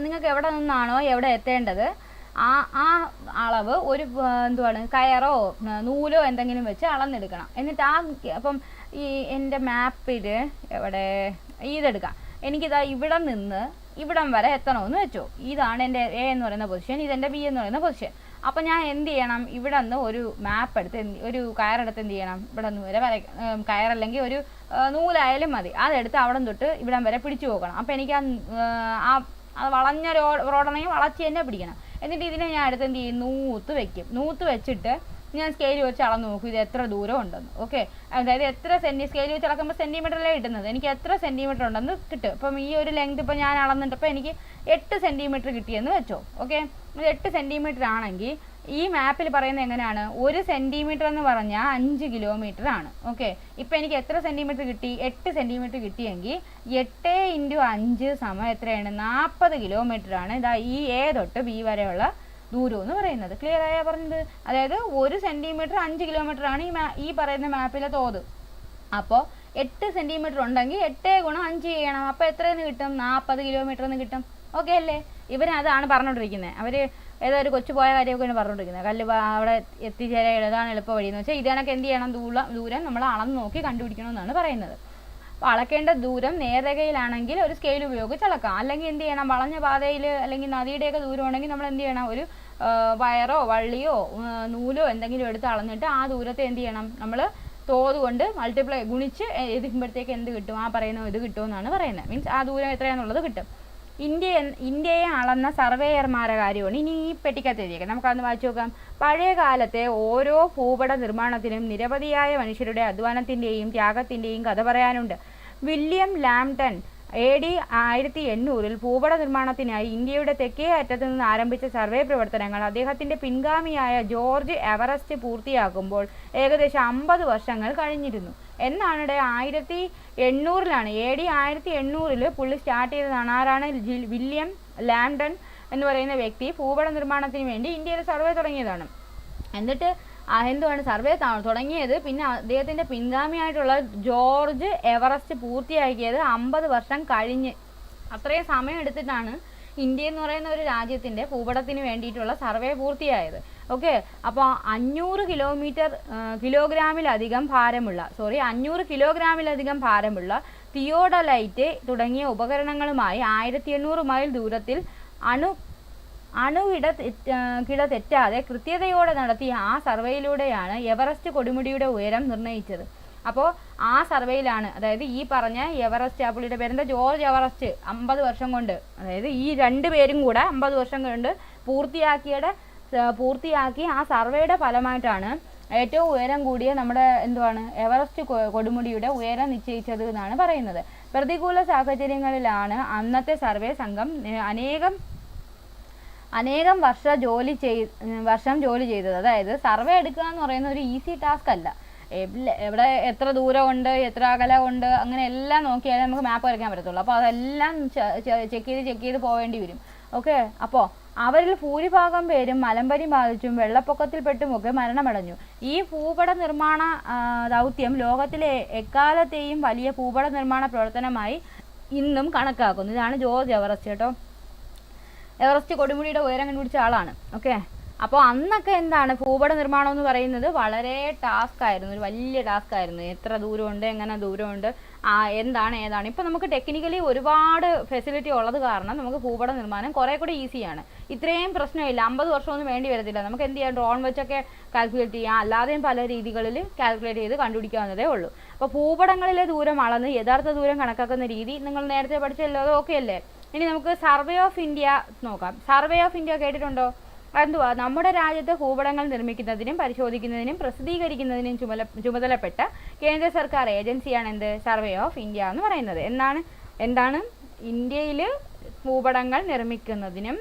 നിങ്ങൾക്ക് എവിടെ നിന്നാണോ എവിടെ എത്തേണ്ടത് ആ അളവ് ഒരു എന്തുവാണ്, കയറോ നൂലോ എന്തെങ്കിലും വെച്ച് അളന്നെടുക്കണം. എന്നിട്ട് അപ്പം ഈ എൻ്റെ മാപ്പിൽ എവിടെ ഇതെടുക്കാം. എനിക്കിതാ ഇവിടെ നിന്ന് ഇവിടം വരെ എത്തണമെന്ന് വെച്ചോ. ഇതാണ് എൻ്റെ എ എന്ന് പറയുന്ന പൊസിഷൻ, ഇതെൻ്റെ ബി എന്ന് പറയുന്ന പൊസിഷൻ. അപ്പം ഞാൻ എന്ത് ചെയ്യണം? ഇവിടെ നിന്ന് ഒരു മാപ്പ് എടുത്ത് ഒരു കയറെടുത്ത് എന്ത് ചെയ്യണം? ഇവിടെ നിന്ന് വരെ കയറല്ലെങ്കിൽ ഒരു നൂലായാലും മതി, അതെടുത്ത് അവിടെ തൊട്ട് ഇവിടം വരെ പിടിച്ചു പോകണം. അപ്പം എനിക്ക് ആ വളഞ്ഞ റോഡാണെങ്കിൽ വളച്ച് തന്നെ പിടിക്കണം. എന്നിട്ട് ഇതിനെ ഞാൻ എടുത്ത് എന്ത് ചെയ്യും? നൂത്ത് വെക്കും. നൂത്ത് വെച്ചിട്ട് ഞാൻ സ്കെയിൽ വെച്ച് അളന്ന് നോക്കും ഇത് എത്ര ദൂരം ഉണ്ടെന്ന്. ഓക്കെ, അതായത് എത്ര സ്കെയിൽ വെച്ച് അളക്കുമ്പോൾ സെൻറ്റിമീറ്ററിലേ കിട്ടുന്നത്. എനിക്ക് എത്ര സെൻറ്റിമീറ്റർ ഉണ്ടെന്ന് കിട്ടും. ഇപ്പം ഈ ഒരു ലെങ്ത് ഇപ്പം ഞാൻ അളന്നിട്ടപ്പോൾ എനിക്ക് 8 സെൻറ്റിമീറ്റർ കിട്ടിയെന്ന് വെച്ചോ. ഓക്കെ, 8 സെൻറ്റിമീറ്റർ ആണെങ്കിൽ ഈ മാപ്പിൽ പറയുന്നത് എങ്ങനെയാണ്? 1 സെൻറ്റിമീറ്റർ എന്ന് പറഞ്ഞാൽ 5 കിലോമീറ്റർ ആണ്. ഓക്കെ, ഇപ്പം എനിക്ക് എത്ര സെൻറ്റിമീറ്റർ കിട്ടി? 8 സെൻറ്റിമീറ്റർ കിട്ടിയെങ്കിൽ 8 × 5 എത്രയാണ്? 40 കിലോമീറ്റർ ആണ്. ഇതാ ഈ എ തൊട്ട് ബി വരെയുള്ള ദൂരം എന്ന് പറയുന്നത്. ക്ലിയർ ആയാ പറഞ്ഞത്? അതായത് 1 സെൻറ്റിമീറ്റർ 5 കിലോമീറ്റർ ആണ് ഈ പറയുന്ന മാപ്പിലെ തോത്. അപ്പോൾ 8 സെൻറ്റിമീറ്റർ ഉണ്ടെങ്കിൽ 8 × 5 ചെയ്യണം. അപ്പോൾ എത്രയെന്ന് കിട്ടും? 40 കിലോമീറ്റർ എന്ന് കിട്ടും. ഓക്കെ അല്ലേ? ഇവരതാണ് പറഞ്ഞുകൊണ്ടിരിക്കുന്നത്. അവർ ഏതോ ഒരു കൊച്ചു പോയ കാര്യമൊക്കെയാണ് പറഞ്ഞുകൊണ്ടിരിക്കുന്നത്. കല്ല് അവിടെ എത്തിച്ചേരാൻ ഏതാണ് എളുപ്പ വഴിയെന്ന് വെച്ചാൽ ഇതിനൊക്കെ എന്ത് ചെയ്യണം? ദൂരം നമ്മൾ അളന്ന് നോക്കി കണ്ടുപിടിക്കണമെന്നാണ് പറയുന്നത്. അപ്പോൾ അളക്കേണ്ട ദൂരം നേർരേഖയിലാണെങ്കിൽ ഒരു സ്കെയിൽ ഉപയോഗിച്ച് അളക്കാം. അല്ലെങ്കിൽ എന്ത് ചെയ്യണം? വളഞ്ഞ പാതയിൽ അല്ലെങ്കിൽ നദിയുടെയൊക്കെ ദൂരം ഉണ്ടെങ്കിൽ നമ്മൾ എന്ത് ചെയ്യണം? ഒരു വയറോ വള്ളിയോ നൂലോ എന്തെങ്കിലും എടുത്ത് അളന്നിട്ട് ആ ദൂരത്തെ എന്ത് ചെയ്യണം? നമ്മൾ തോത് കൊണ്ട് ഗുണിച്ച് എഴുതുമ്പോഴത്തേക്ക് എന്ത് കിട്ടും? ആ പറയുന്ന ഇത് കിട്ടുമെന്നാണ് പറയുന്നത്. മീൻസ് ആ ദൂരം എത്രയാണെന്നുള്ളത് കിട്ടും. ഇന്ത്യയെ അളന്ന സർവേയർമാരുടെ കാര്യമാണ് ഇനി ഈ പെട്ടിക്കകത്ത് എഴുതിയേക്കാം. നമുക്കതൊന്ന് വായിച്ചു നോക്കാം. പഴയ കാലത്തെ ഓരോ ഭൂപട നിർമ്മാണത്തിനും നിരവധിയായ മനുഷ്യരുടെ അധ്വാനത്തിൻ്റെയും ത്യാഗത്തിൻ്റെയും കഥ പറയാനുണ്ട്. വില്യം ലാംപ്ടൺ AD 1800 ഭൂപട നിർമ്മാണത്തിനായി ഇന്ത്യയുടെ തെക്കേ അറ്റത്തു നിന്ന് ആരംഭിച്ച സർവേ പ്രവർത്തനങ്ങൾ അദ്ദേഹത്തിൻ്റെ പിൻഗാമിയായ ജോർജ് എവറസ്റ്റ് പൂർത്തിയാക്കുമ്പോൾ ഏകദേശം 50 വർഷങ്ങൾ കഴിഞ്ഞിരുന്നു എന്നാണ്. 1800 AD 1800 പുള്ളി സ്റ്റാർട്ട് ചെയ്തതാണ്. ആരാണ്? വില്യം ലാംപ്ടൺ എന്ന് പറയുന്ന വ്യക്തി ഭൂപട നിർമ്മാണത്തിന് വേണ്ടി ഇന്ത്യയിൽ സർവേ തുടങ്ങിയതാണ്. എന്നിട്ട് എന്തുവാണ് സർവേ തുടങ്ങിയത്? പിന്നെ അദ്ദേഹത്തിൻ്റെ പിൻഗാമിയായിട്ടുള്ള ജോർജ് എവറസ്റ്റ് പൂർത്തിയാക്കിയത് 50 വർഷം കഴിഞ്ഞ്. അത്രയും സമയം എടുത്തിട്ടാണ് ഇന്ത്യ എന്ന് പറയുന്ന ഒരു രാജ്യത്തിൻ്റെ ഭൂപടത്തിന് വേണ്ടിയിട്ടുള്ള സർവേ പൂർത്തിയായത്. ഓക്കെ, അപ്പോൾ 500 കിലോഗ്രാമിലധികം ഭാരമുള്ള തിയോഡലൈറ്റ് തുടങ്ങിയ ഉപകരണങ്ങളുമായി 1800 മൈൽ ദൂരത്തിൽ കിട തെറ്റാതെ കൃത്യതയോടെ നടത്തിയ ആ സർവേയിലൂടെയാണ് എവറസ്റ്റ് കൊടുമുടിയുടെ ഉയരം നിർണ്ണയിച്ചത്. അപ്പോൾ ആ സർവേയിലാണ്, അതായത് ഈ പറഞ്ഞ എവറസ്റ്റ്, ആ പുള്ളിയുടെ പേരെന്താ, ജോർജ് എവറസ്റ്റ്, 50 വർഷം കൊണ്ട്, അതായത് ഈ 2 പേരും കൂടെ 50 വർഷം കൊണ്ട് പൂർത്തിയാക്കി ആ സർവേയുടെ ഫലമായിട്ടാണ് ഏറ്റവും ഉയരം കൂടിയ നമ്മുടെ എവറസ്റ്റ് കൊടുമുടിയുടെ ഉയരം നിശ്ചയിച്ചത് എന്നാണ് പറയുന്നത്. പ്രതികൂല സാഹചര്യങ്ങളിലാണ് അന്നത്തെ സർവേ സംഘം അനേകം വർഷം ജോലി ചെയ്തത്. അതായത് സർവേ എടുക്കുക എന്ന് പറയുന്ന ഒരു ഈസി ടാസ്ക് അല്ല. എവിടെ എത്ര ദൂരമുണ്ട്, എത്ര അകലമുണ്ട്, അങ്ങനെ എല്ലാം നോക്കിയാലേ നമുക്ക് മാപ്പ് വരയ്ക്കാൻ പറ്റത്തുള്ളൂ. അപ്പോൾ അതെല്ലാം ചെക്ക് ചെയ്ത് പോവേണ്ടി വരും. ഓക്കെ, അപ്പോൾ അവരിൽ ഭൂരിഭാഗം പേരും മലമ്പനി ബാധിച്ചും വെള്ളപ്പൊക്കത്തിൽപ്പെട്ടുമൊക്കെ മരണമടഞ്ഞു. ഈ ഭൂപട നിർമ്മാണ ദൗത്യം ലോകത്തിലെ എക്കാലത്തെയും വലിയ ഭൂപട നിർമ്മാണ പ്രവർത്തനമായി ഇന്നും കണക്കാക്കുന്നു. ഇതാണ് ജോർജ് എവറസ്റ്റ് കേട്ടോ. എവറസ്റ്റ് കൊടുമുടിയുടെ ഉയരം കണ്ടുപിടിച്ച ആളാണ്. ഓക്കെ, അപ്പോൾ അന്നൊക്കെ ഭൂപട നിർമ്മാണം എന്ന് പറയുന്നത് വളരെ ടാസ്ക് ആയിരുന്നു, ഒരു വലിയ ടാസ്ക് ആയിരുന്നു. എത്ര ദൂരമുണ്ട്, എങ്ങനെ ദൂരമുണ്ട്, ഏതാണ്. ഇപ്പം നമുക്ക് ടെക്നിക്കലി ഒരുപാട് ഫെസിലിറ്റി ഉള്ളത് കാരണം നമുക്ക് ഭൂപട നിർമ്മാണം കുറേ കൂടി ഈസിയാണ്. ഇത്രയും പ്രശ്നമില്ല, 50 വർഷമൊന്നും വേണ്ടി വരത്തില്ല. നമുക്ക് എന്ത് ചെയ്യാം, ഡ്രോൺ വെച്ചൊക്കെ കാൽക്കുലേറ്റ് ചെയ്യാം, അല്ലാതെയും പല രീതികളിൽ കാൽക്കുലേറ്റ് ചെയ്ത് കണ്ടുപിടിക്കാവുന്നതേ ഉള്ളൂ. അപ്പോൾ ഭൂപടങ്ങളിലെ ദൂരം അളന്ന് യഥാർത്ഥ ദൂരം കണക്കാക്കുന്ന രീതി നിങ്ങൾ നേരത്തെ പഠിച്ചല്ലോ, അത് ഓക്കെ അല്ലേ? ഇനി നമുക്ക് സർവേ ഓഫ് ഇന്ത്യ നോക്കാം. സർവേ ഓഫ് ഇന്ത്യ കേട്ടിട്ടുണ്ടോ? എന്തുവാ? നമ്മുടെ രാജ്യത്ത് ഭൂപടങ്ങൾ നിർമ്മിക്കുന്നതിനും പരിശോധിക്കുന്നതിനും പ്രസിദ്ധീകരിക്കുന്നതിനും ചുമതലപ്പെട്ട കേന്ദ്ര സർക്കാർ ഏജൻസിയാണ് സർവേ ഓഫ് ഇന്ത്യ എന്ന് പറയുന്നത്. എന്താണ് ഇന്ത്യയിൽ ഭൂപടങ്ങൾ നിർമ്മിക്കുന്നതിനും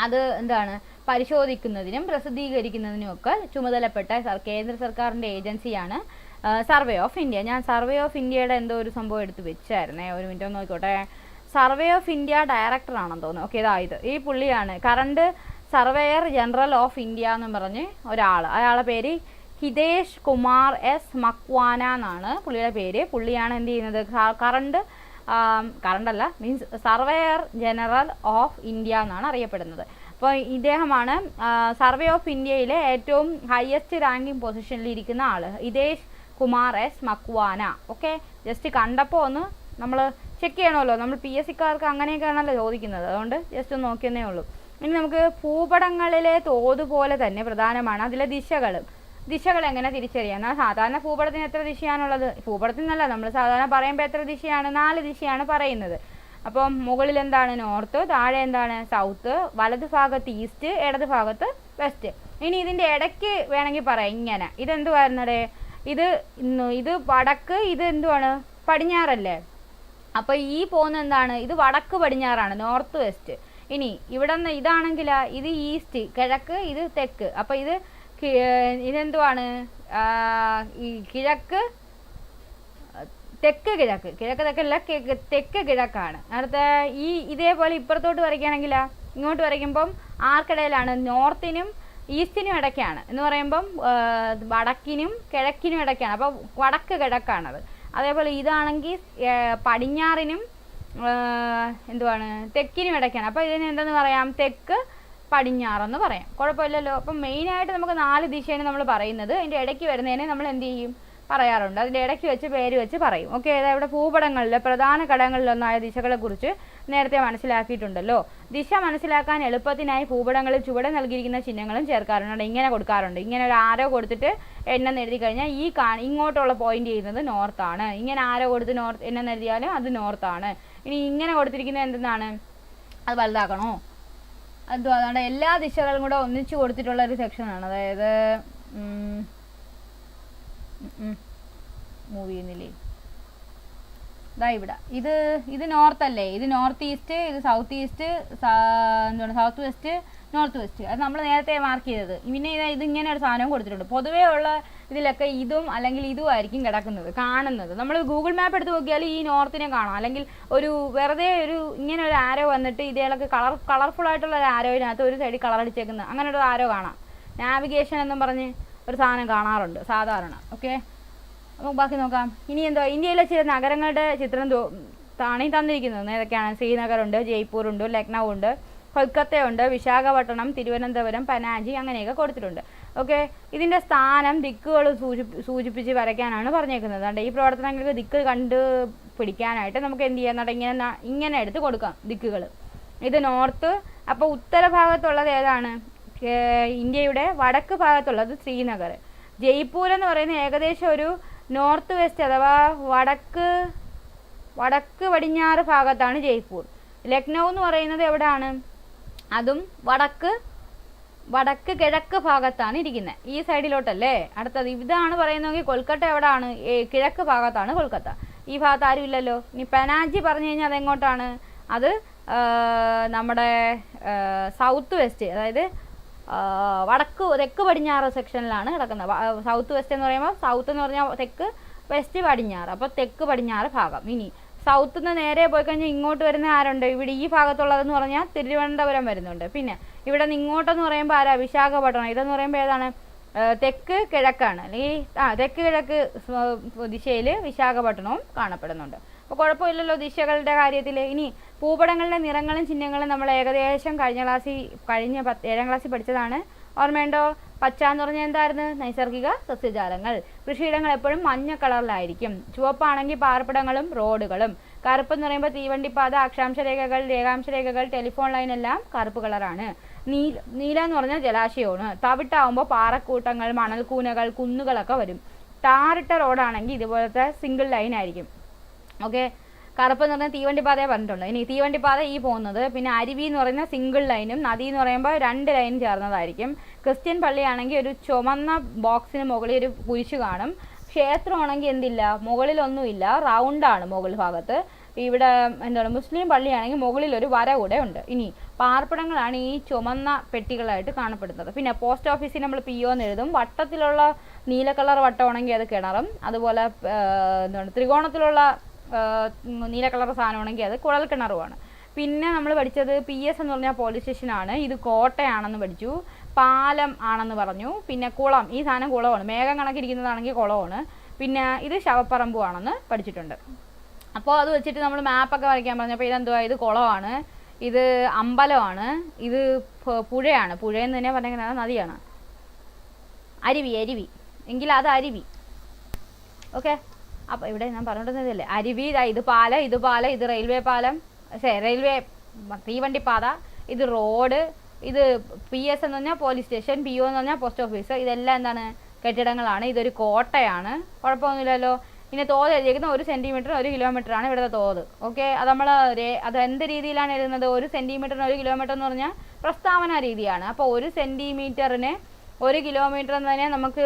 അത് പരിശോധിക്കുന്നതിനും പ്രസിദ്ധീകരിക്കുന്നതിനും ഒക്കെ ചുമതലപ്പെട്ട കേന്ദ്ര സർക്കാരിൻ്റെ ഏജൻസിയാണ് സർവേ ഓഫ് ഇന്ത്യ. ഞാൻ സർവേ ഓഫ് ഇന്ത്യയുടെ എന്തോ ഒരു സംഭവം എടുത്ത് വെച്ചായിരുന്നേ, ഒരു മിനിറ്റ് ഒന്ന് നോക്കിക്കോട്ടെ. സർവേ ഓഫ് ഇന്ത്യ ഡയറക്ടർ ആണെന്ന് തോന്നുന്നു. ഓക്കെ, ഇതായത് ഈ പുള്ളിയാണ് current surveyor general of India എന്ന് പറഞ്ഞ് ഒരാൾ. അയാളുടെ പേര് ഹിതേഷ് കുമാർ എസ് മക്വാന എന്നാണ് പുള്ളിയുടെ പേര്. പുള്ളിയാണ് എന്ത് ചെയ്യുന്നത്, കറണ്ടല്ല, means surveyor general of India എന്നാണ് അറിയപ്പെടുന്നത്. അപ്പോൾ ഇദ്ദേഹമാണ് സർവേ ഓഫ് ഇന്ത്യയിലെ ഏറ്റവും ഹയസ്റ്റ് റാങ്കിങ് പൊസിഷനിൽ ഇരിക്കുന്ന ആൾ, Hitesh Kumar S Makwana. Okay, just കണ്ടപ്പോൾ ഒന്ന് നമ്മൾ ചെക്ക് ചെയ്യണമല്ലോ, നമ്മൾ PSCക്കാർക്ക് അങ്ങനെയൊക്കെയാണല്ലോ ചോദിക്കുന്നത്, അതുകൊണ്ട് ജസ്റ്റ് ഒന്ന് നോക്കിയെന്നേ ഉള്ളൂ. ഇനി നമുക്ക് ഭൂപടങ്ങളിലെ തോതുപോലെ തന്നെ പ്രധാനമാണ് അതിലെ ദിശകൾ എങ്ങനെ തിരിച്ചറിയാം. എന്നാൽ സാധാരണ ഭൂപടത്തിന് എത്ര ദിശയാണുള്ളത്? ഭൂപടത്തിൽ നിന്നല്ല, നമ്മൾ സാധാരണ പറയുമ്പോൾ എത്ര ദിശയാണ്? 4 ദിശയാണ് പറയുന്നത്. അപ്പം മുകളിൽ നോർത്ത്, താഴെ സൗത്ത്, വലത് ഭാഗത്ത് ഈസ്റ്റ്, ഇടത് ഭാഗത്ത് വെസ്റ്റ്. ഇനി ഇതിൻ്റെ ഇടയ്ക്ക് വേണമെങ്കിൽ പറയാം ഇങ്ങനെ, ഇതെന്തുവായിരുന്നടേ, ഇത് വടക്ക്, ഇത് പടിഞ്ഞാറല്ലേ? അപ്പോൾ ഈ പോകുന്ന ഇത് വടക്ക് പടിഞ്ഞാറാണ്, നോർത്ത് വെസ്റ്റ്. ഇനി ഇവിടെ നിന്ന് ഇതാണെങ്കിൽ ഇത് ഈസ്റ്റ്, കിഴക്ക്, ഇത് തെക്ക്. അപ്പോൾ ഇതെന്തുവാണ്, ഈ കിഴക്ക് തെക്കല്ല, തെക്ക് കിഴക്കാണ്. അടുത്ത ഇതേപോലെ ഇപ്പുറത്തോട്ട് വരയ്ക്കുകയാണെങ്കിൽ ഇങ്ങോട്ട് വരയ്ക്കുമ്പം ആർക്കിടയിലാണ്? നോർത്തിനും ഈസ്റ്റിനും ഇടയ്ക്കാണ് എന്ന് പറയുമ്പം വടക്കിനും കിഴക്കിനും ഇടയ്ക്കാണ്. അപ്പോൾ വടക്ക് കിഴക്കാണത്. അതേപോലെ ഇതാണെങ്കിൽ പടിഞ്ഞാറിനും തെക്കിനും ഇടയ്ക്കാണ്. അപ്പോൾ ഇതിന് എന്തെന്ന് പറയാം? തെക്ക് പടിഞ്ഞാറെന്ന് പറയാം, കുഴപ്പമില്ലല്ലോ. അപ്പം മെയിനായിട്ട് നമുക്ക് 4 ദിശയാണ് നമ്മൾ പറയുന്നത്. അതിൻ്റെ ഇടയ്ക്ക് വരുന്നതിനെ നമ്മൾ എന്ത് ചെയ്യും, പറയാറുണ്ട്. അതിൻ്റെ ഇടയ്ക്ക് വെച്ച് പേര് വെച്ച് പറയും. ഓക്കെ, ഇവിടെ ഭൂപടങ്ങളിലെ പ്രധാന ഘടകങ്ങളിലൊന്നായ ദിശകളെക്കുറിച്ച് നേരത്തെ മനസ്സിലാക്കിയിട്ടുണ്ടല്ലോ. ദിശ മനസ്സിലാക്കാൻ എളുപ്പത്തിനായി ഭൂപടങ്ങളിൽ ചുവടെ നൽകിയിരിക്കുന്ന ചിഹ്നങ്ങളും ചേർക്കാറുണ്ട്. ഇങ്ങനെ കൊടുക്കാറുണ്ട്. ഇങ്ങനെ ഒരു ആരോ കൊടുത്തിട്ട് എണ്ണം എഴുതി കഴിഞ്ഞാൽ ഇങ്ങോട്ടുള്ള പോയിന്റ് ചെയ്യുന്നത് നോർത്താണ്. ഇങ്ങനെ ആരോ കൊടുത്ത് എണ്ണം എഴുതിയാലും അത് നോർത്താണ്. ഇനി ഇങ്ങനെ കൊടുത്തിരിക്കുന്നത് എന്തെന്നാണ്, അത് വലുതാക്കണോ? അതുകൊണ്ട് എല്ലാ ദിശകളും കൂടെ ഒന്നിച്ചു കൊടുത്തിട്ടുള്ള ഒരു സെക്ഷനാണ്. അതായത് മൂവ് ചെയ്യുന്നില്ലേ, ഇവിടെ ഇത് നോർത്ത് അല്ലേ, ഇത് നോർത്ത് ഈസ്റ്റ്, ഇത് south east, south west, north west. അത് നമ്മൾ നേരത്തെ മാർക്ക് ചെയ്തത്. പിന്നെ ഇതിങ്ങനെ ഒരു സാധനവും കൊടുത്തിട്ടുണ്ട്. പൊതുവേ ഉള്ള ഇതിലൊക്കെ ഇതും അല്ലെങ്കിൽ ഇതുമായിരിക്കും കാണുന്നത്. നമ്മൾ ഗൂഗിൾ മാപ്പ് എടുത്ത് നോക്കിയാൽ ഈ നോർത്തിനെ കാണാം. അല്ലെങ്കിൽ വെറുതെ ഇങ്ങനെ ഒരു ആരോ വന്നിട്ട് ഇതേലൊക്കെ കളർഫുൾ ആയിട്ടുള്ള ഒരു ആരോയിനകത്ത് ഒരു സൈഡിൽ കളർ അടിച്ചേക്കുന്നത്, അങ്ങനെ ഒരു ആരോ കാണാം. നാവിഗേഷൻ എന്നും പറഞ്ഞ് ഒരു സാധനം കാണാറുണ്ട് സാധാരണ. ഓക്കെ, നമുക്ക് ബാക്കി നോക്കാം. ഇനി ഇന്ത്യയിലെ ചില നഗരങ്ങളുടെ ചിത്രം തന്നിരിക്കുന്നത് ഏതൊക്കെയാണ്? ശ്രീനഗറുണ്ട്, ജയ്പൂറുണ്ട്, ലക്നൗ ഉണ്ട്, കൊൽക്കത്തയുണ്ട്, വിശാഖപട്ടണം, തിരുവനന്തപുരം, പനാജി, അങ്ങനെയൊക്കെ കൊടുത്തിട്ടുണ്ട്. ഓക്കെ, ഇതിൻ്റെ സ്ഥാനം ദിക്കുകൾ സൂചിപ്പിച്ച് വരയ്ക്കാനാണ് പറഞ്ഞേക്കുന്നത്. അതുകൊണ്ട് ഈ പ്രവർത്തനങ്ങൾക്ക് ദിക്ക് കണ്ടുപിടിക്കാനായിട്ട് നമുക്ക് എന്ത് ചെയ്യാം, ഇങ്ങനെ എടുത്ത് കൊടുക്കാം ദിക്കുകൾ. ഇത് നോർത്ത്, അപ്പോൾ ഉത്തരഭാഗത്തുള്ളത് ഏതാണ്? ഇന്ത്യയുടെ വടക്ക് ഭാഗത്തുള്ളത് ശ്രീനഗർ. ജയ്പൂർ എന്ന് പറയുന്നത് ഏകദേശം ഒരു നോർത്ത് വെസ്റ്റ് അഥവാ വടക്ക് പടിഞ്ഞാറ് ഭാഗത്താണ് ജയ്പൂർ. ലക്നൗ എന്ന് പറയുന്നത് എവിടെയാണ്? അതും വടക്ക് കിഴക്ക് ഭാഗത്താണ് ഇരിക്കുന്നത്, ഈ സൈഡിലോട്ടല്ലേ. അടുത്തത് ഇതാണ് പറയുന്നതെങ്കിൽ കൊൽക്കത്ത എവിടെയാണ്? കിഴക്ക് ഭാഗത്താണ് കൊൽക്കത്ത. ഈ ഭാഗത്ത് ആരും ഇല്ലല്ലോ. ഇനി പനാജി പറഞ്ഞു കഴിഞ്ഞാൽ അതെങ്ങോട്ടാണ്? അത് നമ്മുടെ സൗത്ത് വെസ്റ്റ്, അതായത് തെക്ക് പടിഞ്ഞാറ് സെക്ഷനിലാണ് കിടക്കുന്നത്. സൗത്ത് വെസ്റ്റ് എന്ന് പറയുമ്പോൾ സൗത്ത് എന്ന് പറഞ്ഞാൽ തെക്ക്, വെസ്റ്റ് പടിഞ്ഞാറ്, അപ്പോൾ തെക്ക് പടിഞ്ഞാറ് ഭാഗം. ഇനി സൗത്ത് നിന്ന് നേരെ പോയി കഴിഞ്ഞാൽ ഇങ്ങോട്ട് വരുന്ന ആരുണ്ട്? ഇവിടെ ഈ ഭാഗത്തുള്ളതെന്ന് പറഞ്ഞാൽ തിരുവനന്തപുരം വരുന്നുണ്ട്. പിന്നെ ഇവിടെ നിന്ന് ഇങ്ങോട്ടെന്ന് പറയുമ്പോൾ ആരാ? വിശാഖപട്ടണം. ഇതെന്ന് പറയുമ്പോൾ ഏതാണ്? തെക്ക് കിഴക്കാണ്, അല്ലെങ്കിൽ തെക്ക് കിഴക്ക് ദിശയിൽ വിശാഖപട്ടണവും കാണപ്പെടുന്നുണ്ട്. അപ്പോൾ കുഴപ്പമില്ലല്ലോ ദിശകളുടെ കാര്യത്തിൽ. ഇനി ഭൂപടങ്ങളുടെ നിറങ്ങളും ചിഹ്നങ്ങളും നമ്മൾ ഏകദേശം കഴിഞ്ഞ 7ാം ക്ലാസ്സിൽ പഠിച്ചതാണ്. ഓർമ്മയുണ്ടോ? പച്ച എന്ന് പറഞ്ഞാൽ എന്തായിരുന്നു? നൈസർഗിക സസ്യജാലങ്ങൾ. കൃഷിയിടങ്ങൾ എപ്പോഴും മഞ്ഞ കളറിലായിരിക്കും. ചുവപ്പാണെങ്കിൽ പാർപ്പിടങ്ങളും റോഡുകളും. കറുപ്പ് എന്ന് പറയുമ്പോൾ തീവണ്ടിപ്പാത, അക്ഷാംശ രേഖകൾ, രേഖാംശ രേഖകൾ, ടെലിഫോൺ ലൈൻ എല്ലാം കറുപ്പ് കളറാണ്. നീല എന്ന് പറഞ്ഞാൽ ജലാശയമാണ്. തവിട്ടാവുമ്പോൾ പാറക്കൂട്ടങ്ങൾ, മണൽക്കൂനകൾ, കുന്നുകളൊക്കെ വരും. ടാറിട്ട റോഡാണെങ്കിൽ ഇതുപോലത്തെ സിംഗിൾ ലൈൻ ആയിരിക്കും. ഓക്കെ. കറുപ്പ് എന്ന് പറഞ്ഞാൽ തീവണ്ടിപ്പാതയെ പറഞ്ഞിട്ടുണ്ട്. ഇനി തീവണ്ടിപ്പാത ഈ പോകുന്നത്. പിന്നെ അരുവി എന്ന് പറയുന്ന സിംഗിൾ ലൈനും, നദി എന്ന് പറയുമ്പോൾ 2 ലൈനും ചേർന്നതായിരിക്കും. ക്രിസ്ത്യൻ പള്ളിയാണെങ്കിൽ ഒരു ചുമന്ന ബോക്സിന് മുകളിൽ ഒരു കുരിശ് കാണും. ക്ഷേത്രമാണെങ്കിൽ എന്തില്ല? മുകളിലൊന്നുമില്ല, റൗണ്ടാണ് മുകൾ ഭാഗത്ത്. ഇവിടെ എന്താണ്? മുസ്ലിം പള്ളിയാണെങ്കിൽ മുകളിൽ ഒരു വര കൂടെ ഉണ്ട്. ഇനി പാർപ്പിടങ്ങളാണ് ഈ ചുമന്ന പെട്ടികളായിട്ട് കാണപ്പെടുന്നത്. പിന്നെ പോസ്റ്റ് ഓഫീസിൽ നമ്മൾ PO എന്ന് എഴുതും. വട്ടത്തിലുള്ള നീല കളർ വട്ടമാണെങ്കിൽ അത് കിണറും, അതുപോലെ എന്താണ് ത്രികോണത്തിലുള്ള നീല കളർ സാധനമാണെങ്കിൽ അത് കുഴൽ കിണറുമാണ്. പിന്നെ നമ്മൾ പഠിച്ചത് PS എന്ന് പറഞ്ഞാൽ പോലീസ് സ്റ്റേഷനാണ്. ഇത് കോട്ടയാണെന്ന് പഠിച്ചു. പാലം ആണെന്ന് പറഞ്ഞു. പിന്നെ കുളം, ഈ സാധനം കുളമാണ്. മേഘം കണക്കിരിക്കുന്നതാണെങ്കിൽ കുളമാണ്. പിന്നെ ഇത് ശവപ്പറമ്പും ആണെന്ന് പഠിച്ചിട്ടുണ്ട്. അപ്പോൾ അത് വെച്ചിട്ട് നമ്മൾ മാപ്പൊക്കെ വരയ്ക്കാൻ പറഞ്ഞപ്പോൾ ഇതെന്തുവാ? ഇത് കുളമാണ്, ഇത് അമ്പലമാണ്, ഇത് പുഴയാണ്. പുഴയെന്ന് തന്നെ പറഞ്ഞാൽ നദിയാണ്. അരുവി എങ്കിൽ അത് അരുവി. ഓക്കെ. അപ്പോൾ ഇവിടെ ഞാൻ പറഞ്ഞിട്ടുള്ളതല്ലേ അരുവി. ഇത് പാലം, ഇത് റെയിൽവേ പാലം, റെയിൽവേ തീവണ്ടിപ്പാത, ഇത് റോഡ്, ഇത് PS എന്ന് പറഞ്ഞാൽ പോലീസ് സ്റ്റേഷൻ, PO എന്ന് പറഞ്ഞാൽ പോസ്റ്റ് ഓഫീസ്. ഇതെല്ലാം എന്താണ്? കെട്ടിടങ്ങളാണ്. ഇതൊരു കോട്ടയാണ്. കുഴപ്പമൊന്നുമില്ലല്ലോ. ഇനി തോത് എഴുതിയിരിക്കുന്നത് 1 സെൻറ്റിമീറ്റർ 1 കിലോമീറ്ററാണ് ഇവിടുത്തെ തോത്. ഓക്കെ. അത് എന്ത് രീതിയിലാണ് എഴുതുന്നത്? 1 സെൻറ്റിമീറ്ററിന് 1 കിലോമീറ്റർ എന്ന് പറഞ്ഞാൽ പ്രസ്താവന രീതിയാണ്. അപ്പോൾ 1 സെൻറ്റിമീറ്ററിന് 1 കിലോമീറ്റർ എന്ന് തന്നെ നമുക്ക്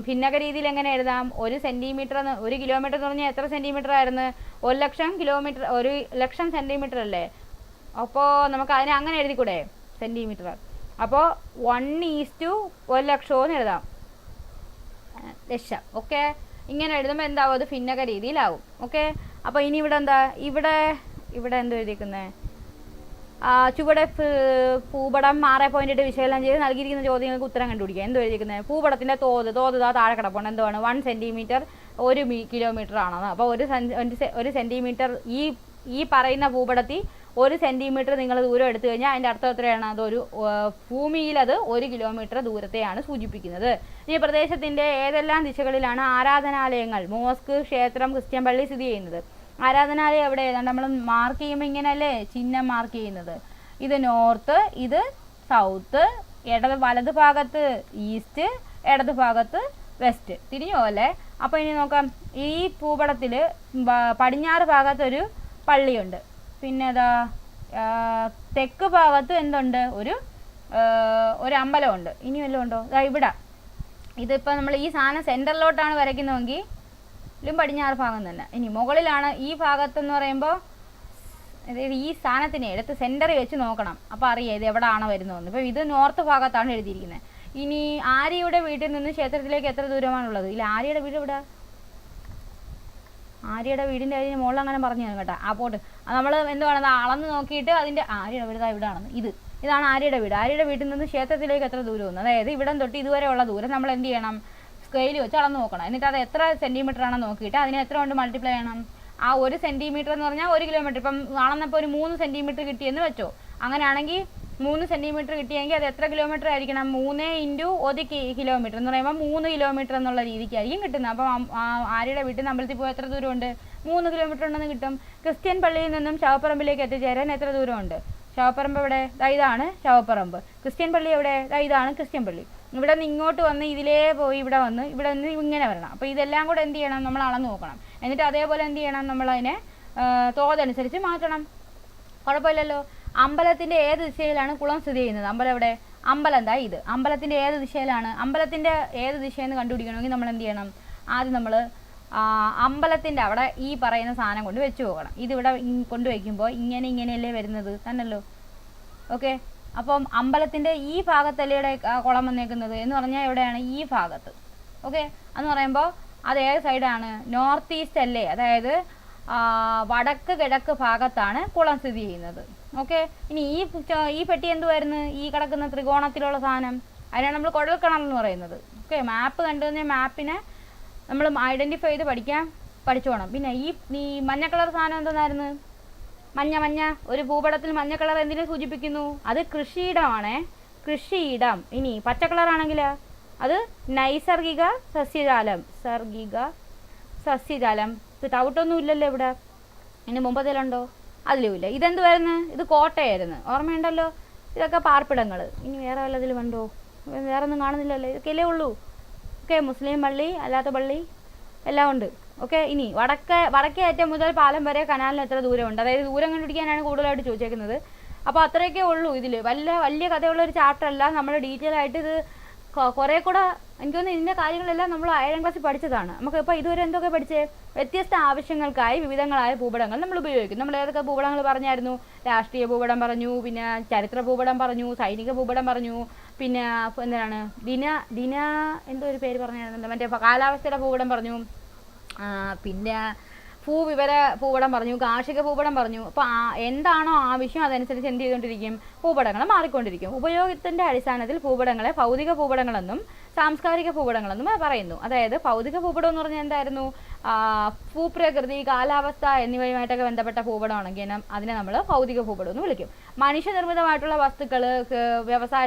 ഭിന്നക രീതിയിൽ എങ്ങനെ എഴുതാം? 1 സെൻറ്റിമീറ്റർ 1 കിലോമീറ്റർ എന്ന് പറഞ്ഞാൽ എത്ര സെൻറ്റിമീറ്റർ ആയിരുന്നു? 1 ലക്ഷം കിലോമീറ്റർ, 1 ലക്ഷം സെൻറ്റിമീറ്റർ അല്ലേ? അപ്പോൾ നമുക്ക് അതിനെ അങ്ങനെ എഴുതിക്കൂടെ? സെൻറ്റിമീറ്റർ. അപ്പോൾ 1:1 ലക്ഷം എന്ന് എഴുതാം, ലക്ഷം. ഓക്കെ. ഇങ്ങനെ എഴുതുമ്പോൾ എന്താവും? അത് ഭിന്നക രീതിയിലാവും. ഓക്കെ. അപ്പോൾ ഇനി ഇവിടെ എന്താ? ഇവിടെ എന്തോ എഴുതിയിരിക്കുന്നത്? ചുവടെ ഭൂപടം 6.8 വിശകലനം ചെയ്ത് നൽകിയിരിക്കുന്ന ചോദ്യങ്ങൾക്ക് ഉത്തരം കണ്ടുപിടിക്കുക. എന്തോ എഴുതിയിരിക്കുന്നത്? ഭൂപടത്തിൻ്റെ തോത് താഴെ കിടപ്പുണ്ട്. എന്താണ്? 1 സെൻറ്റിമീറ്റർ 1 കിലോമീറ്റർ ആണെന്ന്. അപ്പോൾ 1 സെൻറ്റിമീറ്റർ ഈ പറയുന്ന ഭൂപടത്തിൽ 1 സെൻറ്റിമീറ്റർ നിങ്ങൾ ദൂരം എടുത്തു കഴിഞ്ഞാൽ അതിൻ്റെ അർത്ഥം എത്രയാണ്? അതൊരു ഭൂമിയിൽ അത് 1 കിലോമീറ്റർ ദൂരത്തെയാണ് സൂചിപ്പിക്കുന്നത്. ഈ പ്രദേശത്തിൻ്റെ ഏതെല്ലാം ദിശകളിലാണ് ആരാധനാലയങ്ങൾ, മോസ്ക്, ക്ഷേത്രം, ക്രിസ്ത്യൻ പള്ളി സ്ഥിതി ചെയ്യുന്നത്? ആരാധനാലയം എവിടെ? നമ്മൾ മാർക്ക് ചെയ്യുമ്പോൾ ഇങ്ങനെയല്ലേ ചിഹ്നം മാർക്ക് ചെയ്യുന്നത്? ഇത് നോർത്ത്, ഇത് സൗത്ത്, വലത് ഭാഗത്ത് ഈസ്റ്റ്, ഇടത് ഭാഗത്ത് വെസ്റ്റ്. തിരിഞ്ഞോ അല്ലേ? അപ്പോൾ ഇനി നോക്കാം. ഈ ഭൂപടത്തിൽ പടിഞ്ഞാറ് ഭാഗത്തൊരു പള്ളിയുണ്ട്. പിന്നെ തെക്ക് ഭാഗത്ത് എന്തുണ്ട്? ഒരു അമ്പലമുണ്ട്. ഇനി വല്ലതും ഉണ്ടോ? ഇവിടെ ഇതിപ്പോൾ നമ്മൾ ഈ സാധനം സെൻറ്ററിലോട്ടാണ് വരയ്ക്കുന്നതെങ്കിൽ ഇതിലും പടിഞ്ഞാറ് ഭാഗം തന്നെ. ഇനി മുകളിലാണ് ഈ ഭാഗത്തെന്ന് പറയുമ്പോൾ ഈ സാധനത്തിനെ എടുത്ത് സെൻറ്ററിൽ വെച്ച് നോക്കണം. അപ്പോൾ അറിയാം ഇത് എവിടെയാണോ വരുന്നതെന്ന്. ഇപ്പോൾ ഇത് നോർത്ത് ഭാഗത്താണ് എഴുതിയിരിക്കുന്നത്. ഇനി ആര്യയുടെ വീട്ടിൽ നിന്ന് ക്ഷേത്രത്തിലേക്ക് എത്ര ദൂരമാണുള്ളത്? ഇല്ല, ആര്യയുടെ വീട് ഇവിടെ. ആര്യയുടെ വീടിൻ്റെ അതിന് മുകളിൽ അങ്ങനെ പറഞ്ഞു തരും കേട്ടോ. ആ പോട്ട് നമ്മൾ എന്തുവാണ് അളന്ന് നോക്കിയിട്ട് അതിൻ്റെ ആര്യയുടെ വീട് ഇവിടാണെന്ന്. ഇതാണ് ആര്യയുടെ വീട്. ആര്യയുടെ വീട്ടിൽ നിന്ന് ക്ഷേത്രത്തിലേക്ക് എത്ര ദൂരമെന്ന്, അതായത് ഇവിടം തൊട്ട് ഇതുവരെയുള്ള ദൂരം നമ്മൾ എന്ത് ചെയ്യണം? സ്കെയിൽ വെച്ച് അളന്ന് നോക്കണം. എന്നിട്ട് അത് എത്ര സെൻറ്റിമീറ്റർ ആണെന്ന് നോക്കിയിട്ട് അതിനെ എത്ര കൊണ്ട് മൾട്ടിപ്ലൈ ചെയ്യണം? ആ 1 സെൻറ്റിമീറ്റർ എന്ന് പറഞ്ഞാൽ 1 കിലോമീറ്റർ. ഇപ്പം അളന്നപ്പോൾ ഒരു 3 സെൻറ്റിമീറ്റർ കിട്ടിയെന്ന് വെച്ചോ. അങ്ങനെയാണെങ്കിൽ 3 സെൻറ്റിമീറ്റർ കിട്ടിയെങ്കിൽ അത് എത്ര കിലോമീറ്റർ ആയിരിക്കണം? 3 × 1 കിലോമീറ്റർ എന്ന് പറയുമ്പോൾ 3 കിലോമീറ്റർ എന്നുള്ള രീതിക്കായിരിക്കും കിട്ടുന്നത്. അപ്പം ആര്യയുടെ വീട്ടിൽ നിന്ന് അമ്പലത്തിൽ പോയി എത്ര ദൂരമുണ്ട്? 3 കിലോമീറ്റർ ഉണ്ടെന്ന് കിട്ടും. ക്രിസ്ത്യൻ പള്ളിയിൽ നിന്നും ശവപ്പറമ്പിലേക്ക് എത്തിച്ചേരാൻ എത്ര ദൂരമുണ്ട്? ശവപ്പറമ്പ് എവിടെ? ഇതാണ് ശവപ്പറമ്പ്. ക്രിസ്ത്യൻ പള്ളി എവിടെ? ഇതാണ് ക്രിസ്ത്യൻ പള്ളി. ഇവിടെ നിന്ന് ഇങ്ങോട്ട് വന്ന് ഇതിലേ പോയി ഇവിടെ വന്ന് ഇവിടെ നിന്ന് ഇങ്ങനെ വരണം. അപ്പോൾ ഇതെല്ലാം കൂടെ എന്ത് ചെയ്യണം? നമ്മൾ അളന്ന് നോക്കണം. എന്നിട്ട് അതേപോലെ എന്ത് ചെയ്യണം? നമ്മളതിനെ തോതനുസരിച്ച് മാറ്റണം. കുഴപ്പമില്ലല്ലോ. അമ്പലത്തിൻ്റെ ഏത് ദിശയിലാണ് കുളം സ്ഥിതി ചെയ്യുന്നത്? അമ്പലം എവിടെ? അമ്പലം എന്താ ഇത്. അമ്പലത്തിൻ്റെ ഏത് ദിശയിലാണ്? അമ്പലത്തിൻ്റെ ഏത് ദിശയെന്ന് കണ്ടുപിടിക്കണമെങ്കിൽ നമ്മൾ എന്ത് ചെയ്യണം? ആദ്യം നമ്മൾ അമ്പലത്തിൻ്റെ അവിടെ ഈ പറയുന്ന സാധനം കൊണ്ട് വെച്ച് പോകണം. ഇതിവിടെ കൊണ്ടുവയ്ക്കുമ്പോൾ ഇങ്ങനെയല്ലേ വരുന്നത് തന്നല്ലോ. ഓക്കെ. അപ്പം അമ്പലത്തിൻ്റെ ഈ ഭാഗത്തല്ലേ കുളം വന്നേക്കുന്നത് എന്ന് പറഞ്ഞാൽ എവിടെയാണ്? ഈ ഭാഗത്ത്. ഓക്കെ. എന്ന് പറയുമ്പോൾ അത് ഏത് സൈഡാണ്? നോർത്ത് ഈസ്റ്റ് അല്ലേ? അതായത് വടക്ക് കിഴക്ക് ഭാഗത്താണ് കുളം സ്ഥിതി ചെയ്യുന്നത്. ഓക്കെ. ഇനി ഈ പെട്ടി എന്തുവായിരുന്നു? ഈ കിടക്കുന്ന ത്രികോണത്തിലുള്ള സാധനം, അതിനാണ് നമ്മൾ കുഴൽക്കിണർ എന്ന് പറയുന്നത്. ഓക്കെ. മാപ്പ് കണ്ടു കഴിഞ്ഞാൽ മാപ്പിനെ നമ്മൾ ഐഡൻറ്റിഫൈ ചെയ്ത് പഠിച്ചോണം. പിന്നെ ഈ മഞ്ഞ കളർ സാധനം എന്തായിരുന്നു? മഞ്ഞ ഒരു ഭൂപടത്തിൽ മഞ്ഞ കളർ എന്തിനെ സൂചിപ്പിക്കുന്നു? അത് കൃഷിയിടമാണേ, കൃഷിയിടം. ഇനി പച്ച കളറാണെങ്കിൽ അത് നൈസർഗിക സസ്യജാലം. സസ്യജാലം ഡൗട്ടൊന്നും ഇല്ലല്ലോ ഇവിടെ. ഇനി മുമ്പത്തേലുണ്ടോ? അതിലുമില്ല. ഇതെന്തുവായിരുന്നു? ഇത് കോട്ടയായിരുന്നു. ഓർമ്മയുണ്ടല്ലോ. ഇതൊക്കെ പാർപ്പിടങ്ങൾ. ഇനി വേറെ വല്ലതിലും ഉണ്ടോ? വേറെ ഒന്നും കാണുന്നില്ലല്ലോ. ഇതൊക്കെയല്ലേ ഉള്ളൂ. ഓക്കെ. മുസ്ലിം പള്ളി, അല്ലാത്ത പള്ളി എല്ലാം ഉണ്ട്. ഓക്കെ. ഇനി വടക്കേ അറ്റം മുതൽ പാലം വരെ കനാലിന് എത്ര ദൂരമുണ്ട്? അതായത് ദൂരം കണ്ടുപിടിക്കാനാണ് കൂടുതലായിട്ട് ചോദിച്ചേക്കുന്നത്. അപ്പോൾ അത്രയൊക്കെ ഉള്ളൂ ഇതിൽ. വലിയ കഥയുള്ളൊരു ചാപ്റ്റർ അല്ല. നമ്മൾ ഡീറ്റെയിൽ ആയിട്ട് ഇത് കുറേ കൂടെ എനിക്ക് തോന്നുന്നു ഇതിൻ്റെ കാര്യങ്ങളെല്ലാം നമ്മൾ 7ാം ക്ലാസ്സിൽ പഠിച്ചതാണ്. നമുക്കിപ്പോൾ ഇതുവരെ എന്തൊക്കെ പഠിച്ചേ? വ്യത്യസ്ത ആവശ്യങ്ങൾക്കായി വിവിധങ്ങളായ ഭൂപടങ്ങൾ നമ്മൾ ഉപയോഗിക്കും. നമ്മൾ ഏതൊക്കെ ഭൂപടങ്ങൾ പറഞ്ഞായിരുന്നു? രാഷ്ട്രീയ ഭൂപടം പറഞ്ഞു, പിന്നെ ചരിത്ര ഭൂപടം പറഞ്ഞു, സൈനിക ഭൂപടം പറഞ്ഞു, പിന്നെ എന്താണ് എന്തോ ഒരു പേര് പറഞ്ഞായിരുന്നല്ലോ, മറ്റേ കാലാവസ്ഥയുടെ ഭൂപടം പറഞ്ഞു, പിന്നെ ഭൂവിവര ഭൂപടം പറഞ്ഞു, കാർഷിക ഭൂപടം പറഞ്ഞു. അപ്പോൾ എന്താണോ ആവശ്യം അതനുസരിച്ച് എന്ത് ചെയ്തുകൊണ്ടിരിക്കും? ഭൂപടങ്ങൾ മാറിക്കൊണ്ടിരിക്കും. ഉപയോഗത്തിൻ്റെ അടിസ്ഥാനത്തിൽ ഭൂപടങ്ങളെ ഭൗതിക ഭൂപടങ്ങളെന്നും സാംസ്കാരിക ഭൂപടങ്ങളെന്നും പറയുന്നു. അതായത് ഭൗതിക ഭൂപടം എന്ന് പറഞ്ഞാൽ എന്തായിരുന്നു? ഭൂപ്രകൃതി, കാലാവസ്ഥ എന്നിവയുമായിട്ടൊക്കെ ബന്ധപ്പെട്ട ഭൂപടമാണെങ്കിൽ അതിനെ നമ്മൾ ഭൗതിക ഭൂപടം എന്ന് വിളിക്കും. മനുഷ്യനിർമ്മിതമായിട്ടുള്ള വസ്തുക്കൾ, വ്യവസായ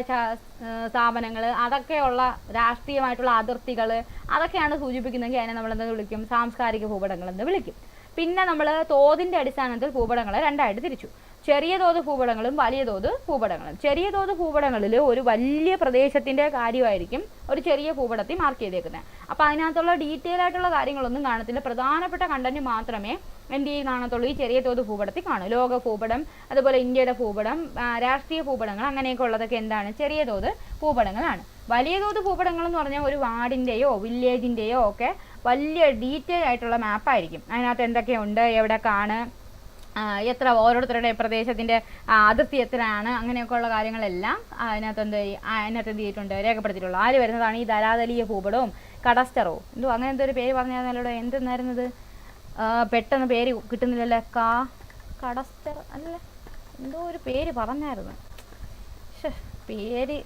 സ്ഥാപനങ്ങൾ, അതൊക്കെയുള്ള രാഷ്ട്രീയമായിട്ടുള്ള അതിർത്തികൾ, അതൊക്കെയാണ് സൂചിപ്പിക്കുന്നതെങ്കിൽ അതിനെ നമ്മൾ എന്താ വിളിക്കും? സാംസ്കാരിക ഭൂപടങ്ങളെന്ന് വിളിക്കും. പിന്നെ നമ്മൾ തോതിൻ്റെ അടിസ്ഥാനത്തിൽ ഭൂപടങ്ങളെ രണ്ടായിട്ട് തിരിച്ചു. ചെറിയ തോത് ഭൂപടങ്ങളും വലിയ തോത് ഭൂപടങ്ങളും. ചെറിയ തോത് ഭൂപടങ്ങളിൽ ഒരു വലിയ പ്രദേശത്തിൻ്റെ കാര്യമായിരിക്കും ഒരു ചെറിയ ഭൂപടത്തിൽ മാർക്ക് ചെയ്തേക്കുന്നത്. അപ്പോൾ അതിനകത്തുള്ള ഡീറ്റെയിൽ ആയിട്ടുള്ള കാര്യങ്ങളൊന്നും കാണത്തില്ല. പ്രധാനപ്പെട്ട കണ്ടന്റ് മാത്രമേ എന്ത് കാണത്തുള്ളൂ? ഈ ചെറിയ തോത് ഭൂപടത്തിൽ കാണും. ലോക ഭൂപടം, അതുപോലെ ഇന്ത്യയുടെ ഭൂപടം, രാഷ്ട്രീയ ഭൂപടങ്ങൾ, അങ്ങനെയൊക്കെ ഉള്ളതൊക്കെ എന്താണ്? ചെറിയ തോത് ഭൂപടങ്ങളാണ്. വലിയ തോത് ഭൂപടങ്ങൾ എന്ന് പറഞ്ഞാൽ ഒരു വാർഡിൻ്റെയോ വില്ലേജിൻ്റെയോ ഒക്കെ വലിയ ഡീറ്റെയിൽ ആയിട്ടുള്ള മാപ്പായിരിക്കും. അതിനകത്ത് എന്തൊക്കെയുണ്ട്, എവിടെയൊക്കെയാണ്, എത്ര ഓരോരുത്തരുടെ പ്രദേശത്തിൻ്റെ അതിർത്തി എത്രയാണ്, അങ്ങനെയൊക്കെ ഉള്ള കാര്യങ്ങളെല്ലാം അതിനകത്ത് എന്ത് ചെയ്തിട്ടുണ്ട്? രേഖപ്പെടുത്തിയിട്ടുള്ളൂ. ആര് വരുന്നതാണ്? ഈ ധരാതലീയ ഭൂപടവും കടസ്റ്ററോ എന്തോ അങ്ങനെ എന്തോ ഒരു പേര് പറഞ്ഞായിരുന്നല്ലോ. എന്തെന്നായിരുന്നത്? പെട്ടെന്ന് പേര് കിട്ടുന്നില്ലല്ലോ. കടസ്റ്റർ അല്ല, എന്തോ ഒരു പേര് പറഞ്ഞായിരുന്നു. പേര്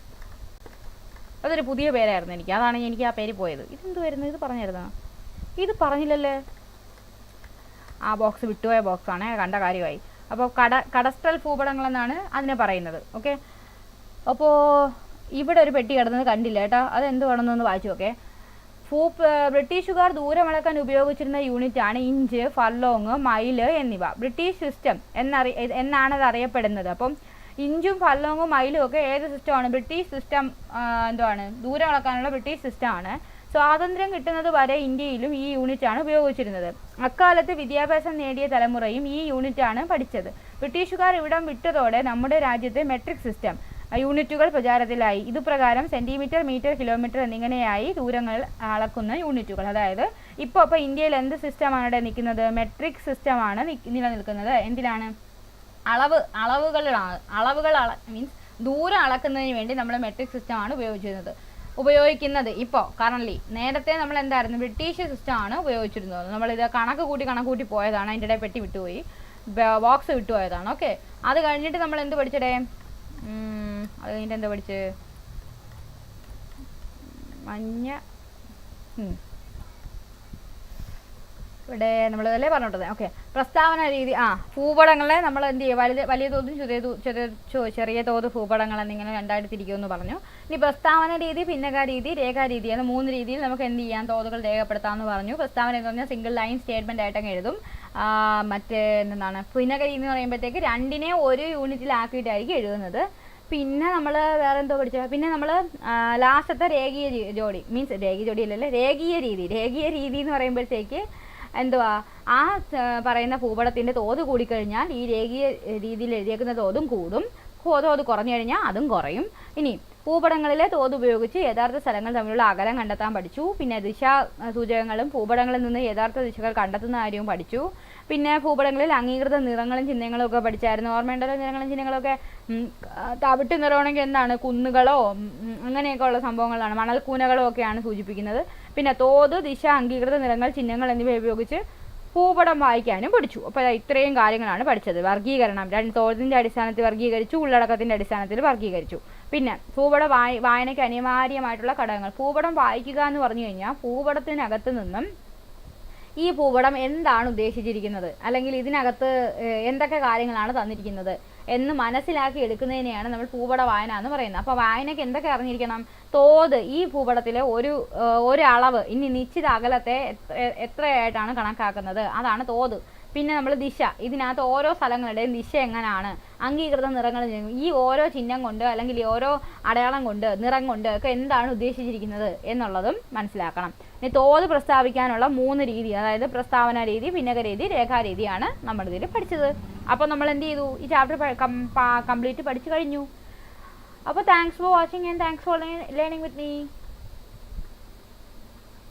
അതൊരു പുതിയ പേരായിരുന്നു എനിക്ക്. അതാണ് എനിക്ക് ആ പേര് പോയത്. ഇതെന്തുവായിരുന്നു? ഇത് പറഞ്ഞായിരുന്നോ? ഇത് പറഞ്ഞില്ലല്ലേ. ആ ബോക്സ് വിട്ടുപോയ ബോക്സാണ്, കണ്ട കാര്യമായി. അപ്പോൾ കടസ്ട്രൽ ഭൂപടങ്ങളെന്നാണ് അതിനെ പറയുന്നത്. ഓക്കെ. അപ്പോൾ ഇവിടെ ഒരു പെട്ടി കിടന്നത് കണ്ടില്ല കേട്ടോ. അതെന്തുവാണെന്നൊന്ന് വായിച്ചു നോക്കേ. ബ്രിട്ടീഷുകാർ ദൂരമളക്കാൻ ഉപയോഗിച്ചിരുന്ന യൂണിറ്റാണ് ഇഞ്ച്, ഫർലോങ്, മൈല് എന്നിവ. ബ്രിട്ടീഷ് സിസ്റ്റം എന്നാണ് അത് അറിയപ്പെടുന്നത്. അപ്പം ഇഞ്ചും ഫർലോങ്ങും മൈലും ഒക്കെ ഏത് സിസ്റ്റമാണ്? British system. എന്താണ്? ദൂരം അളക്കാനുള്ള ബ്രിട്ടീഷ് സിസ്റ്റമാണ്. സ്വാതന്ത്ര്യം കിട്ടുന്നത് വരെ ഇന്ത്യയിലും ഈ യൂണിറ്റാണ് ഉപയോഗിച്ചിരുന്നത്. അക്കാലത്ത് വിദ്യാഭ്യാസം നേടിയ തലമുറയും ഈ യൂണിറ്റാണ് പഠിച്ചത്. ബ്രിട്ടീഷുകാർ ഇവിടം വിട്ടതോടെ നമ്മുടെ രാജ്യത്തെ മെട്രിക് സിസ്റ്റം യൂണിറ്റുകൾ പ്രചാരത്തിലായി. ഇതുപ്രകാരം സെൻറ്റിമീറ്റർ, മീറ്റർ, കിലോമീറ്റർ എന്നിങ്ങനെയായി ദൂരങ്ങൾ അളക്കുന്ന യൂണിറ്റുകൾ. അതായത് ഇപ്പോൾ ഇന്ത്യയിൽ എന്ത് സിസ്റ്റമാണ് ഇവിടെ നിൽക്കുന്നത്? മെട്രിക് സിസ്റ്റമാണ് നിലനിൽക്കുന്നത്. എന്തിനാണ്? അളവുകൾ മീൻസ് ദൂരം അളക്കുന്നതിന് വേണ്ടി നമ്മൾ മെട്രിക് സിസ്റ്റമാണ് ഉപയോഗിക്കുന്നത് ഇപ്പോൾ കറൻലി. നേരത്തെ നമ്മൾ എന്തായിരുന്നു? ബ്രിട്ടീഷ് സിസ്റ്റമാണ് ഉപയോഗിച്ചിരുന്നത്. നമ്മളിത് കണക്ക് കൂട്ടി പോയതാണ്. അതിൻ്റെ ഇടയിൽ പെട്ടി വിട്ടുപോയി, ബോക്സ് വിട്ടുപോയതാണ്. ഓക്കെ. അത് കഴിഞ്ഞിട്ട് നമ്മൾ എന്ത് പഠിച്ചടേ? അത് കഴിഞ്ഞിട്ട് എന്താ പഠിച്ച്? ഇവിടെ നമ്മൾ അല്ലേ പറഞ്ഞോട്ടത്. ഓക്കെ. പ്രസ്താവന രീതി. ഭൂപടങ്ങളെ നമ്മൾ എന്ത് ചെയ്യുക? വലിയ തോതും ചെറിയ തോത് ഭൂപടങ്ങൾ എന്നിങ്ങനെ രണ്ടായിട്ട് തിരിക്കുമെന്ന് പറഞ്ഞു. ഇനി പ്രസ്താവന രീതി, ഭിന്നക രീതി, രേഖാരീതി എന്ന 3 രീതിയിൽ നമുക്ക് എന്ത് ചെയ്യാം? തോതുകൾ രേഖപ്പെടുത്താമെന്ന് പറഞ്ഞു. പ്രസ്താവന എന്ന് പറഞ്ഞാൽ സിംഗിൾ ലൈൻ സ്റ്റേറ്റ്മെന്റ് ആയിട്ടങ്ങ് എഴുതും. മറ്റേ എന്താണ് പിന്നകരി എന്ന് പറയുമ്പോഴത്തേക്ക് രണ്ടിനെ ഒരു യൂണിറ്റിലാക്കിയിട്ടായിരിക്കും എഴുതുന്നത്. പിന്നെ നമ്മൾ വേറെ എന്തോ പഠിച്ചത്, പിന്നെ നമ്മൾ ലാസ്റ്റത്തെ രേഖീയ ജോഡി, മീൻസ് രേഖീയ ജോഡി അല്ലല്ലേ, രേഖീയ രീതി എന്ന് പറയുമ്പോഴത്തേക്ക് എന്തുവാ, ആ പറയുന്ന ഭൂപടത്തിൻ്റെ തോത് കൂടിക്കഴിഞ്ഞാൽ ഈ രേഖീയ രീതിയിൽ എഴുതിയേക്കുന്ന തോതും കൂടും, തോത് കുറഞ്ഞു കഴിഞ്ഞാൽ അതും കുറയും. ഇനി ഭൂപടങ്ങളിലെ തോത് ഉപയോഗിച്ച് യഥാർത്ഥ സ്ഥലങ്ങൾ തമ്മിലുള്ള അകലം കണ്ടെത്താൻ പഠിച്ചു. പിന്നെ ദിശാ സൂചകങ്ങളും ഭൂപടങ്ങളിൽ നിന്ന് യഥാർത്ഥ ദിശകൾ കണ്ടെത്തുന്ന കാര്യവും പഠിച്ചു. പിന്നെ ഭൂപടങ്ങളിൽ അംഗീകൃത നിറങ്ങളും ചിഹ്നങ്ങളും ഒക്കെ പഠിച്ചായിരുന്നു. ഓർമ്മയുണ്ടല്ലോ നിറങ്ങളും ചിഹ്നങ്ങളൊക്കെ. തവിട്ട് നിറമാണെങ്കിൽ എന്താണ്, കുന്നുകളോ അങ്ങനെയൊക്കെ ഉള്ള സംഭവങ്ങളാണ്, മണൽക്കൂനകളോ ഒക്കെയാണ് സൂചിപ്പിക്കുന്നത്. പിന്നെ തോത്, ദിശ, അംഗീകൃത നിറങ്ങൾ, ചിഹ്നങ്ങൾ എന്നിവ ഉപയോഗിച്ച് ഭൂപടം വായിക്കാനും പഠിച്ചു. അപ്പോൾ ഇത്രയും കാര്യങ്ങളാണ് പഠിച്ചത്. വർഗീകരണം, തോതിൻ്റെ അടിസ്ഥാനത്തിൽ വർഗീകരിച്ചു, ഉള്ളടക്കത്തിൻ്റെ അടിസ്ഥാനത്തിൽ വർഗീകരിച്ചു. പിന്നെ ഭൂപട വായനയ്ക്ക് അനിവാര്യമായിട്ടുള്ള ഘടകങ്ങൾ. ഭൂപടം വായിക്കുക എന്ന് പറഞ്ഞു കഴിഞ്ഞാൽ ഭൂപടത്തിനകത്ത് നിന്നും ഈ ഭൂപടം എന്താണ് ഉദ്ദേശിച്ചിരിക്കുന്നത്, അല്ലെങ്കിൽ ഇതിനകത്ത് എന്തൊക്കെ കാര്യങ്ങളാണ് തന്നിരിക്കുന്നത് എന്ന് മനസ്സിലാക്കി എടുക്കുന്നതിനെയാണ് നമ്മൾ ഭൂപട വായന എന്ന് പറയുന്നത്. അപ്പോൾ വായനയ്ക്ക് എന്തൊക്കെ അറിഞ്ഞിരിക്കണം? തോത്, ഈ ഭൂപടത്തിലെ ഒരു അളവ്, ഇനി നിശ്ചിത അകലത്തെ എത്രയായിട്ടാണ് കണക്കാക്കുന്നത്, അതാണ് തോത്. പിന്നെ നമ്മൾ ദിശ, ഇതിനകത്ത് ഓരോ സ്ഥലങ്ങളുടെയും ദിശ എങ്ങനെയാണ്, അംഗീകൃത നിറങ്ങൾ, ഈ ഓരോ ചിഹ്നം കൊണ്ട് അല്ലെങ്കിൽ ഈ ഓരോ അടയാളം കൊണ്ട്, നിറം കൊണ്ട് ഒക്കെ എന്താണ് ഉദ്ദേശിച്ചിരിക്കുന്നത് എന്നുള്ളതും മനസ്സിലാക്കണം. ഇനി തോത് പ്രസ്താവിക്കാനുള്ള 3 രീതി, അതായത് പ്രസ്താവന രീതി, ഭിന്നക രീതി, രേഖാരീതിയാണ് നമ്മൾ ഇതിൽ പഠിച്ചത്. അപ്പോൾ നമ്മൾ എന്ത് ചെയ്തു, ഈ ചാപ്റ്റർ കംപ്ലീറ്റ് പഠിച്ചു കഴിഞ്ഞു. അപ്പോൾ thanks for watching and thanks for learning with me.